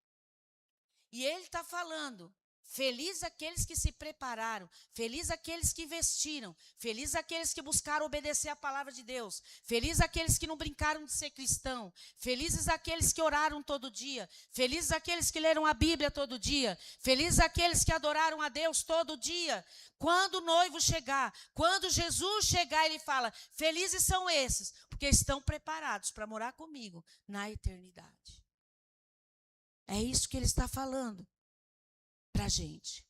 E ele está falando, feliz aqueles que se prepararam, feliz aqueles que investiram, feliz aqueles que buscaram obedecer a palavra de Deus, feliz aqueles que não brincaram de ser cristão, felizes aqueles que oraram todo dia, felizes aqueles que leram a Bíblia todo dia, felizes aqueles que adoraram a Deus todo dia. Quando o noivo chegar, quando Jesus chegar, ele fala, felizes são esses, porque estão preparados para morar comigo na eternidade. É isso que ele está falando para a gente.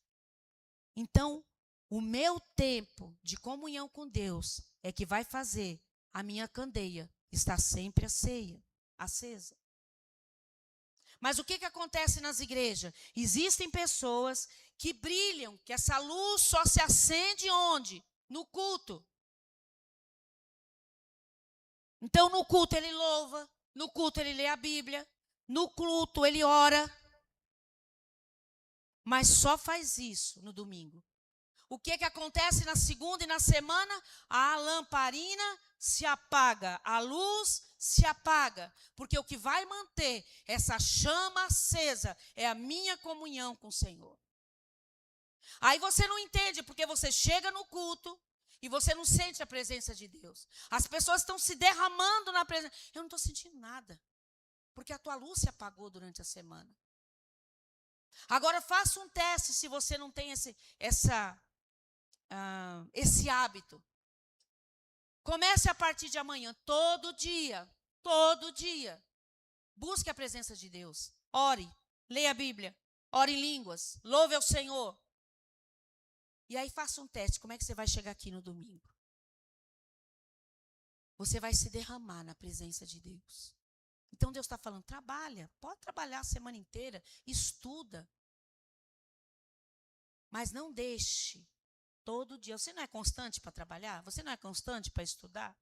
Então, o meu tempo de comunhão com Deus é que vai fazer a minha candeia estar sempre acesa. Mas o que acontece nas igrejas? Existem pessoas que brilham, que essa luz só se acende onde? No culto. Então, no culto ele louva, no culto ele lê a Bíblia, no culto ele ora. Mas só faz isso no domingo. O que acontece na segunda e na semana? A lamparina se apaga, a luz se apaga, porque o que vai manter essa chama acesa é a minha comunhão com o Senhor. Aí você não entende, porque você chega no culto e você não sente a presença de Deus. As pessoas estão se derramando na presença. Eu não estou sentindo nada, porque a tua luz se apagou durante a semana. Agora faça um teste se você não tem esse hábito. Comece a partir de amanhã, todo dia, busque a presença de Deus. Ore, leia a Bíblia, ore em línguas, louve ao Senhor. E aí faça um teste, como é que você vai chegar aqui no domingo? Você vai se derramar na presença de Deus. Então Deus está falando, trabalha, pode trabalhar a semana inteira, estuda. Mas não deixe todo dia. Você não é constante para trabalhar? Você não é constante para estudar?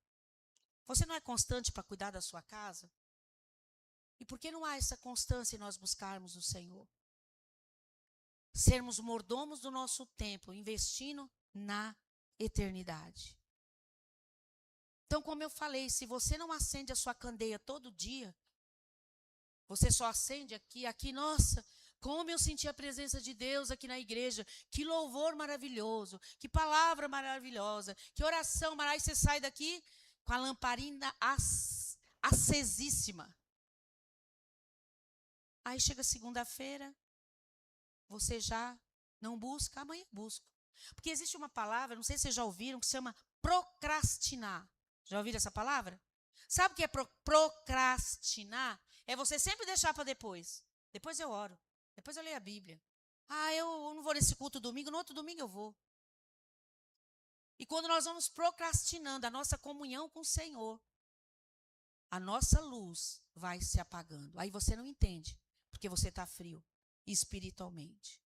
Você não é constante para cuidar da sua casa? E por que não há essa constância em nós buscarmos o Senhor? Sermos mordomos do nosso tempo, investindo na eternidade. Então, como eu falei, se você não acende a sua candeia todo dia, você só acende aqui, nossa, como eu senti a presença de Deus aqui na igreja, que louvor maravilhoso, que palavra maravilhosa, que oração maravilhosa, e você sai daqui com a lamparina acesíssima. Aí chega segunda-feira, você já não busca, amanhã busco. Porque existe uma palavra, não sei se vocês já ouviram, que se chama procrastinar. Já ouviram essa palavra? Sabe o que é procrastinar? É você sempre deixar para depois. Depois eu oro, depois eu leio a Bíblia. Eu não vou nesse culto domingo, no outro domingo eu vou. E quando nós vamos procrastinando a nossa comunhão com o Senhor, a nossa luz vai se apagando. Aí você não entende, porque você está frio espiritualmente.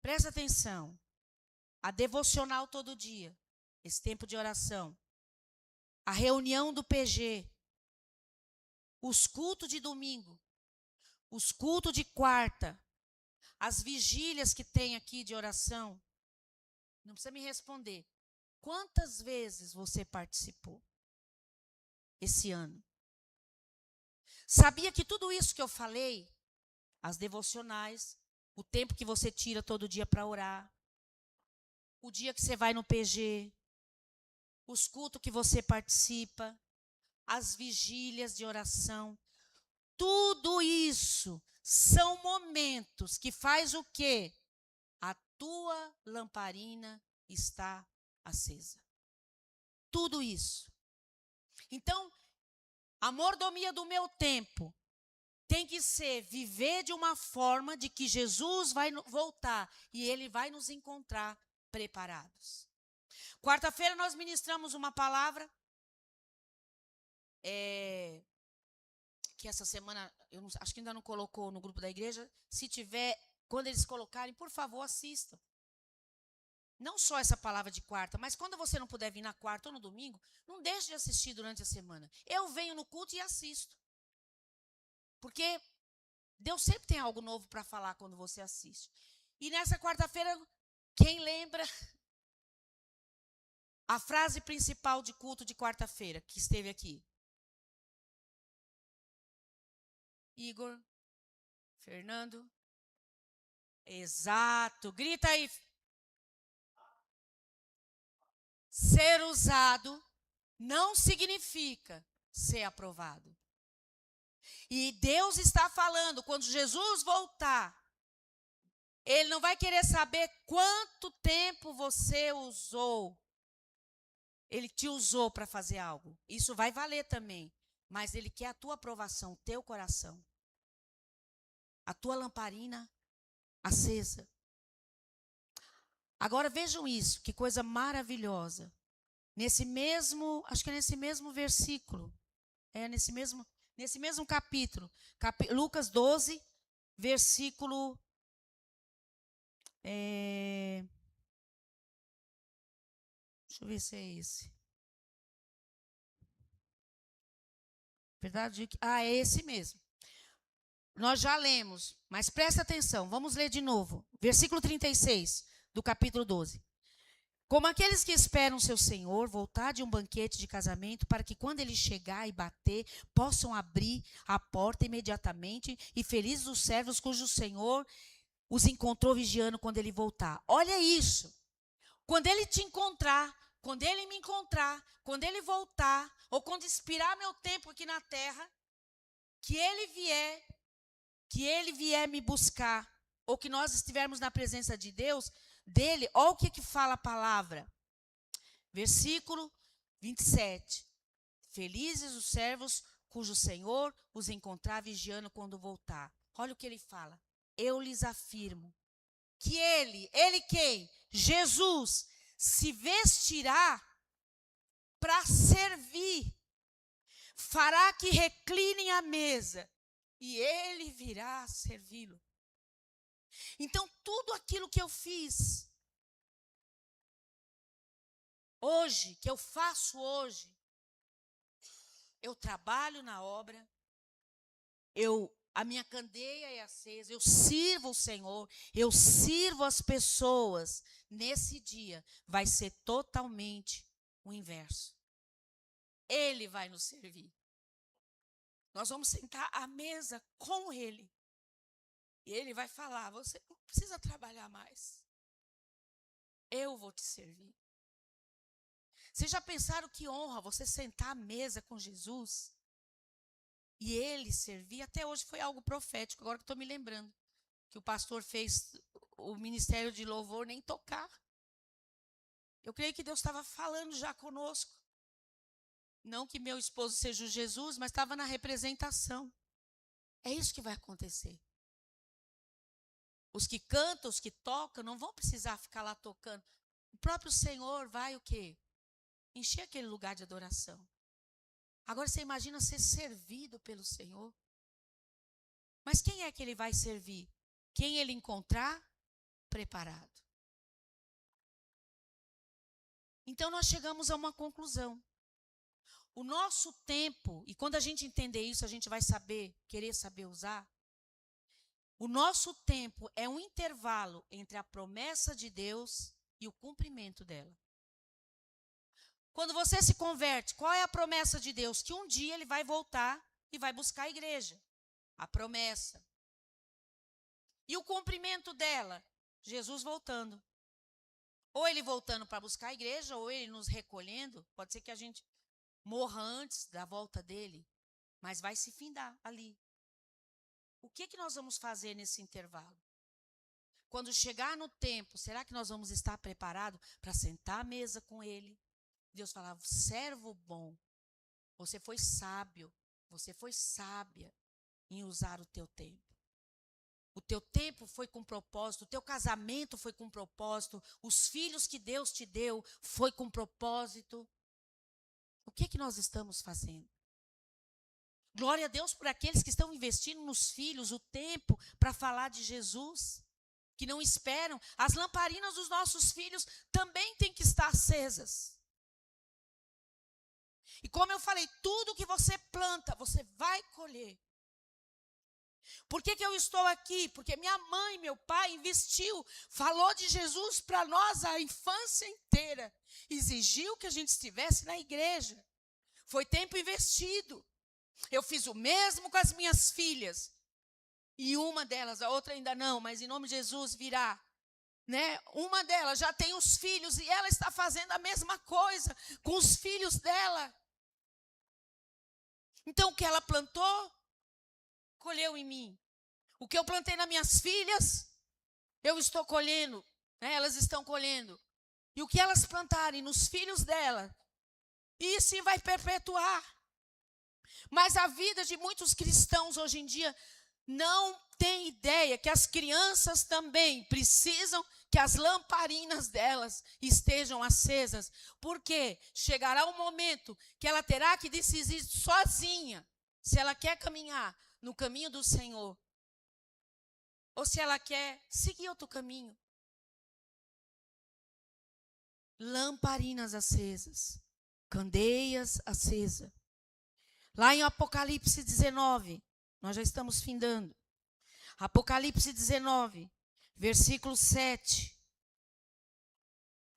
Presta atenção. A devocional todo dia, esse tempo de oração, a reunião do PG, os cultos de domingo, os cultos de quarta, as vigílias que tem aqui de oração. Não precisa me responder. Quantas vezes você participou esse ano? Sabia que tudo isso que eu falei, as devocionais, o tempo que você tira todo dia para orar, o dia que você vai no PG, os cultos que você participa, as vigílias de oração, tudo isso são momentos que faz o quê? A tua lamparina está acesa. Tudo isso. Então, a mordomia do meu tempo tem que ser viver de uma forma de que Jesus vai voltar e Ele vai nos encontrar preparados. Quarta-feira nós ministramos uma palavra que essa semana, acho que ainda não colocou no grupo da igreja. Se tiver, quando eles colocarem, por favor, assistam. Não só essa palavra de quarta, mas quando você não puder vir na quarta ou no domingo, não deixe de assistir durante a semana. Eu venho no culto e assisto. Porque Deus sempre tem algo novo para falar quando você assiste. E nessa quarta-feira, quem lembra a frase principal de culto de quarta-feira que esteve aqui? Igor, Fernando. Exato. Grita aí. Ser usado não significa ser aprovado. E Deus está falando, quando Jesus voltar, Ele não vai querer saber quanto tempo você usou. Ele te usou para fazer algo. Isso vai valer também. Mas Ele quer a tua aprovação, o teu coração. A tua lamparina acesa. Agora vejam isso, que coisa maravilhosa. Acho que é nesse mesmo versículo. Nesse mesmo capítulo. Lucas 12, versículo... Deixa eu ver se é esse. Verdade? É esse mesmo. Nós já lemos, mas presta atenção. Vamos ler de novo. Versículo 36 do capítulo 12. Como aqueles que esperam seu senhor voltar de um banquete de casamento, para que quando ele chegar e bater, possam abrir a porta imediatamente, e felizes os servos cujo senhor os encontrou vigiando quando ele voltar. Olha isso. Quando ele te encontrar, quando ele me encontrar, quando ele voltar, ou quando expirar meu tempo aqui na terra, que ele vier me buscar, ou que nós estivermos na presença de Deus, dele, olha o que fala a palavra. Versículo 27. Felizes os servos cujo Senhor os encontrar vigiando quando voltar. Olha o que ele fala. Eu lhes afirmo que ele quem? Jesus se vestirá para servir, fará que reclinem à mesa e ele virá servi-lo. Então, tudo aquilo que eu fiz hoje, que eu faço hoje, eu trabalho na obra, a minha candeia é acesa, eu sirvo o Senhor, eu sirvo as pessoas. Nesse dia vai ser totalmente o inverso. Ele vai nos servir. Nós vamos sentar à mesa com ele. E ele vai falar, você não precisa trabalhar mais. Eu vou te servir. Vocês já pensaram que honra você sentar à mesa com Jesus e ele servir? Até hoje foi algo profético, agora que estou me lembrando. Que o pastor fez o ministério de louvor nem tocar. Eu creio que Deus estava falando já conosco. Não que meu esposo seja o Jesus, mas estava na representação. É isso que vai acontecer. Os que cantam, os que tocam, não vão precisar ficar lá tocando. O próprio Senhor vai o quê? Encher aquele lugar de adoração. Agora você imagina ser servido pelo Senhor. Mas quem é que ele vai servir? Quem ele encontrar, preparado. Então nós chegamos a uma conclusão. O nosso tempo, e quando a gente entender isso, a gente vai querer saber usar. O nosso tempo é um intervalo entre a promessa de Deus e o cumprimento dela. Quando você se converte, qual é a promessa de Deus? Que um dia ele vai voltar e vai buscar a igreja. A promessa. E o cumprimento dela? Jesus voltando. Ou ele voltando para buscar a igreja, ou ele nos recolhendo. Pode ser que a gente morra antes da volta dele, mas vai se findar ali. O que nós vamos fazer nesse intervalo? Quando chegar no tempo, será que nós vamos estar preparados para sentar à mesa com ele? Deus falava, servo bom, você foi sábio, você foi sábia em usar o teu tempo. O teu tempo foi com propósito, o teu casamento foi com propósito, os filhos que Deus te deu foi com propósito. O que nós estamos fazendo? Glória a Deus por aqueles que estão investindo nos filhos o tempo para falar de Jesus, que não esperam. As lamparinas dos nossos filhos também têm que estar acesas. E como eu falei, tudo que você planta, você vai colher. Por que eu estou aqui? Porque minha mãe, meu pai investiu, falou de Jesus para nós a infância inteira. Exigiu que a gente estivesse na igreja. Foi tempo investido. Eu fiz o mesmo com as minhas filhas. E uma delas, a outra ainda não, mas em nome de Jesus virá. Né? Uma delas já tem os filhos e ela está fazendo a mesma coisa com os filhos dela. Então, o que ela plantou, colheu em mim. O que eu plantei nas minhas filhas, eu estou colhendo, né? Elas estão colhendo. E o que elas plantarem nos filhos dela, isso vai perpetuar. Mas a vida de muitos cristãos hoje em dia não tem ideia que as crianças também precisam que as lamparinas delas estejam acesas. Porque chegará um momento que ela terá que decidir sozinha se ela quer caminhar no caminho do Senhor ou se ela quer seguir outro caminho. Lamparinas acesas, candeias acesas. Lá em Apocalipse 19, nós já estamos findando. Apocalipse 19, versículo 7.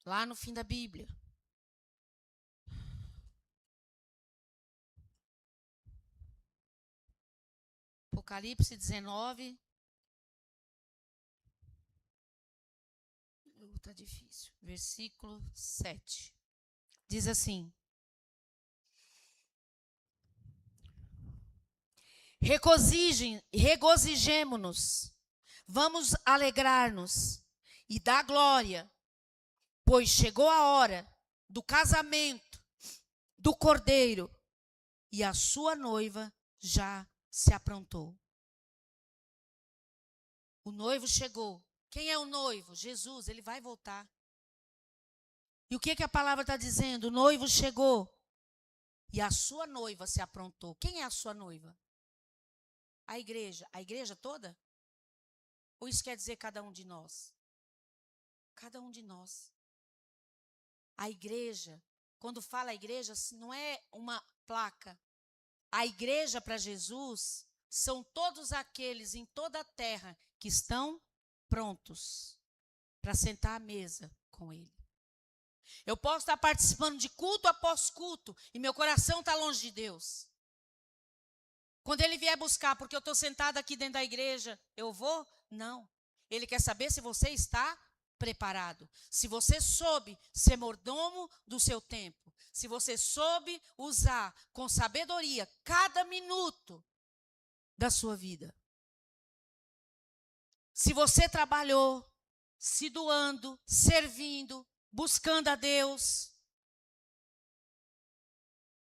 Lá no fim da Bíblia. Apocalipse 19. Está difícil. Versículo 7. Diz assim: regozijemo-nos, vamos alegrar-nos e dar glória, pois chegou a hora do casamento do Cordeiro e a sua noiva já se aprontou. O noivo chegou. Quem é o noivo? Jesus, ele vai voltar. E o que a palavra está dizendo? O noivo chegou e a sua noiva se aprontou. Quem é a sua noiva? A igreja. A igreja toda? Ou isso quer dizer cada um de nós? Cada um de nós. A igreja, quando fala a igreja, não é uma placa. A igreja para Jesus são todos aqueles em toda a terra que estão prontos para sentar à mesa com ele. Eu posso estar participando de culto após culto e meu coração está longe de Deus. Quando ele vier buscar, porque eu estou sentada aqui dentro da igreja, eu vou? Não. Ele quer saber se você está preparado. Se você soube ser mordomo do seu tempo. Se você soube usar com sabedoria cada minuto da sua vida. Se você trabalhou, se doando, servindo, buscando a Deus.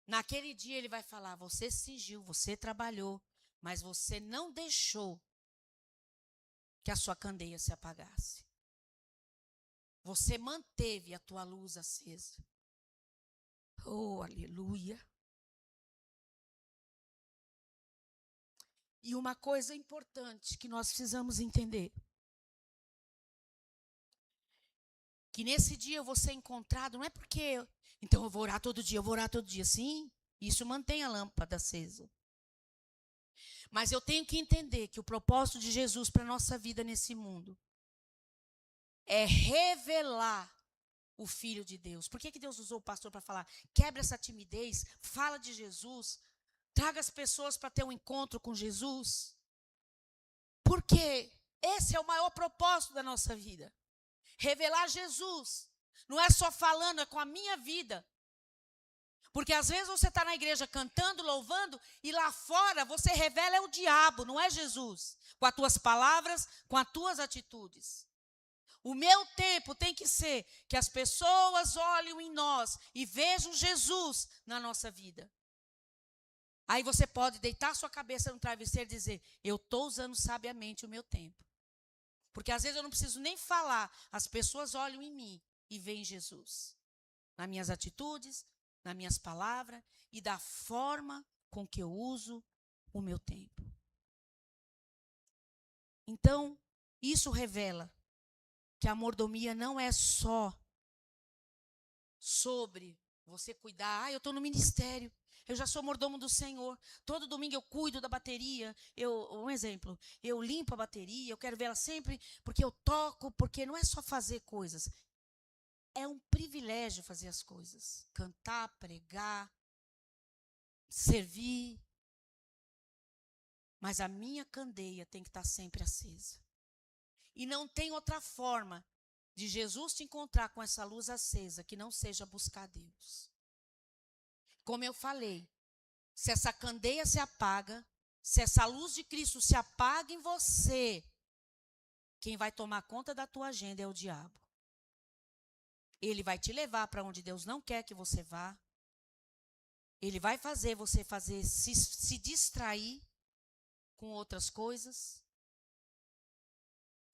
Naquele dia ele vai falar, você se cingiu, você trabalhou, mas você não deixou que a sua candeia se apagasse. Você manteve a tua luz acesa. Oh, aleluia. E uma coisa importante que nós precisamos entender. Que nesse dia eu vou ser encontrado, não é porque, então eu vou orar todo dia, sim, isso mantém a lâmpada acesa. Mas eu tenho que entender que o propósito de Jesus para a nossa vida nesse mundo é revelar o Filho de Deus. Por que Deus usou o pastor para falar? Quebra essa timidez, fala de Jesus, traga as pessoas para ter um encontro com Jesus. Porque esse é o maior propósito da nossa vida. Revelar Jesus. Não é só falando, é com a minha vida. Porque às vezes você está na igreja cantando, louvando, e lá fora você revela é o diabo, não é Jesus. Com as tuas palavras, com as tuas atitudes. O meu tempo tem que ser que as pessoas olhem em nós e vejam Jesus na nossa vida. Aí você pode deitar sua cabeça no travesseiro e dizer, eu estou usando sabiamente o meu tempo. Porque às vezes eu não preciso nem falar, as pessoas olham em mim e veem Jesus. Nas minhas atitudes, nas minhas palavras e da forma com que eu uso o meu tempo. Então, isso revela que a mordomia não é só sobre você cuidar. Eu estou no ministério, eu já sou mordomo do Senhor. Todo domingo eu cuido da bateria. Um exemplo, eu limpo a bateria, eu quero ver ela sempre, porque eu toco, porque não é só fazer coisas. É um privilégio fazer as coisas. Cantar, pregar, servir. Mas a minha candeia tem que estar sempre acesa. E não tem outra forma de Jesus te encontrar com essa luz acesa que não seja buscar Deus. Como eu falei, se essa candeia se apaga, se essa luz de Cristo se apaga em você, quem vai tomar conta da tua agenda é o diabo. Ele vai te levar para onde Deus não quer que você vá. Ele vai fazer você se distrair com outras coisas.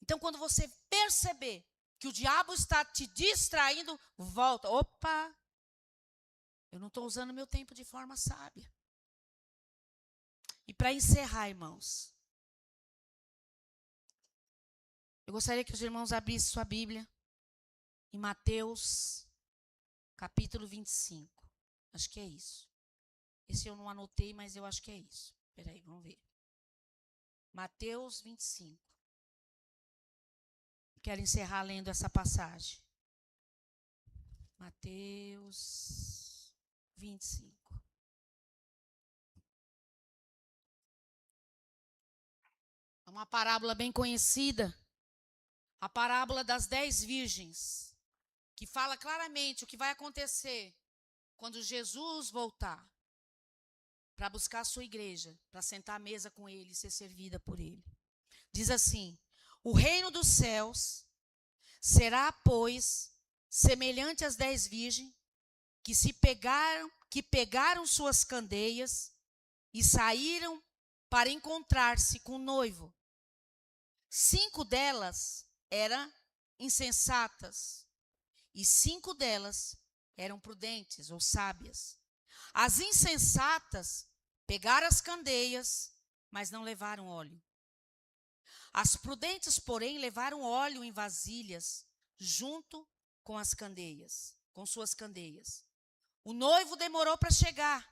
Então, quando você perceber que o diabo está te distraindo, volta. Opa! Eu não estou usando meu tempo de forma sábia. E para encerrar, irmãos, eu gostaria que os irmãos abrissem sua Bíblia em Mateus, capítulo 25. Acho que é isso. Esse eu não anotei, mas eu acho que é isso. Espera aí, vamos ver. Mateus 25. Quero encerrar lendo essa passagem. Mateus 25. É uma parábola bem conhecida, a parábola das 10 virgens, que fala claramente o que vai acontecer quando Jesus voltar para buscar a sua igreja, para sentar à mesa com ele e ser servida por ele. Diz assim: o reino dos céus será, pois, semelhante às 10 virgens que pegaram suas candeias e saíram para encontrar-se com o noivo. 5 delas eram insensatas e 5 delas eram prudentes ou sábias. As insensatas pegaram as candeias, mas não levaram óleo. As prudentes, porém, levaram óleo em vasilhas junto com as candeias, com suas candeias. O noivo demorou para chegar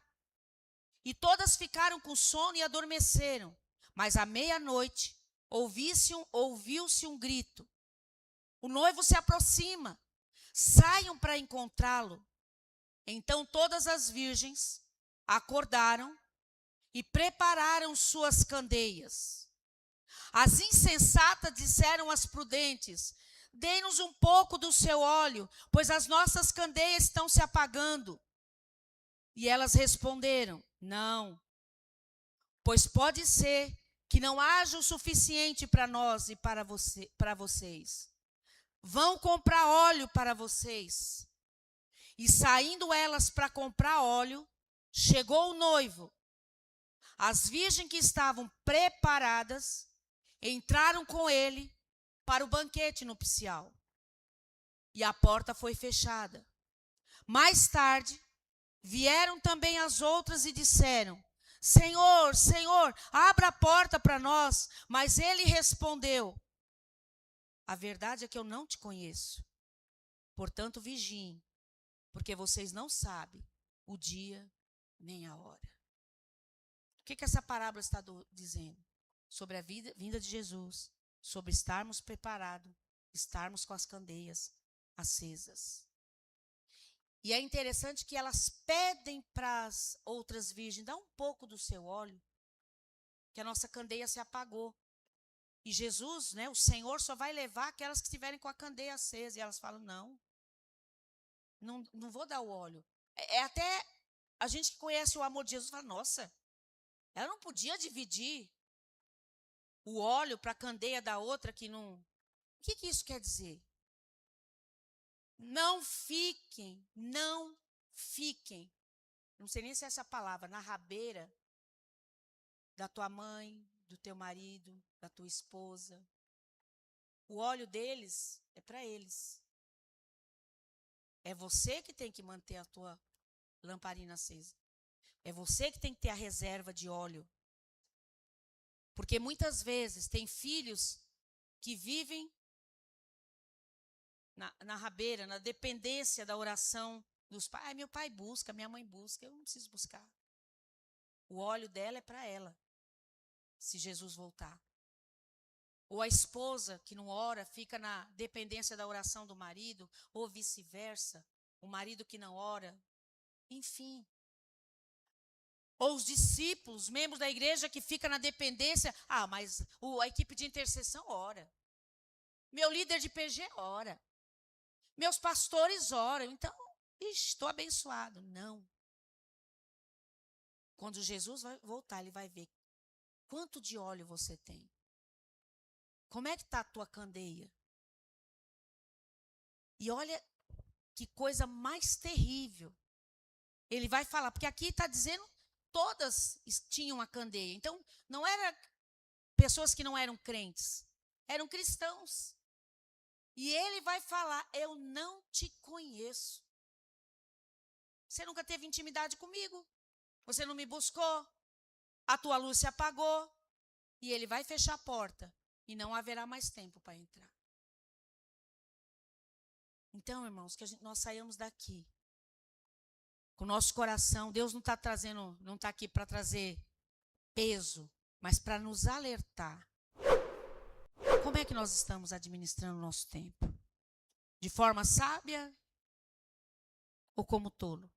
e todas ficaram com sono e adormeceram. Mas à meia-noite ouviu-se um grito: o noivo se aproxima, saiam para encontrá-lo. Então todas as virgens acordaram e prepararam suas candeias. As insensatas disseram às prudentes: dê-nos um pouco do seu óleo, pois as nossas candeias estão se apagando. E elas responderam: não, pois pode ser que não haja o suficiente para nós e para vocês. Vão comprar óleo para vocês. E saindo elas para comprar óleo, chegou o noivo. As virgens que estavam preparadas entraram com ele para o banquete nupcial. E a porta foi fechada. Mais tarde, vieram também as outras e disseram: Senhor, Senhor, abra a porta para nós. Mas ele respondeu: a verdade é que eu não te conheço. Portanto, vigiem, porque vocês não sabem o dia nem a hora. O que essa parábola está dizendo? Sobre a vinda de Jesus, sobre estarmos preparados, estarmos com as candeias acesas. E é interessante que elas pedem para as outras virgens: dá um pouco do seu óleo, que a nossa candeia se apagou. E Jesus, o Senhor, só vai levar aquelas que estiverem com a candeia acesa. E elas falam: não vou dar o óleo. Até a gente que conhece o amor de Jesus fala: nossa, ela não podia dividir o óleo para a candeia da outra que não... O que isso quer dizer? Não fiquem, não sei nem se é essa palavra, na rabeira da tua mãe, do teu marido, da tua esposa. O óleo deles é para eles. É você que tem que manter a tua lamparina acesa. É você que tem que ter a reserva de óleo. Porque muitas vezes tem filhos que vivem na rabeira, na dependência da oração dos pais. Meu pai busca, minha mãe busca, eu não preciso buscar. O óleo dela é para ela, se Jesus voltar. Ou a esposa que não ora, fica na dependência da oração do marido, ou vice-versa, o marido que não ora, enfim. Ou os discípulos, membros da igreja que fica na dependência, mas a equipe de intercessão ora. Meu líder de PG ora. Meus pastores oram, então, estou abençoado. Não. Quando Jesus vai voltar, ele vai ver quanto de óleo você tem. Como é que está a tua candeia? E olha que coisa mais terrível. Ele vai falar, porque aqui está dizendo, todas tinham a candeia. Então, não eram pessoas que não eram crentes, eram cristãos. E ele vai falar: eu não te conheço. Você nunca teve intimidade comigo. Você não me buscou. A tua luz se apagou. E ele vai fechar a porta. E não haverá mais tempo para entrar. Então, irmãos, que nós saiamos daqui com o nosso coração. Deus não está aqui para trazer peso, mas para nos alertar. Como é que nós estamos administrando o nosso tempo? De forma sábia ou como tolo?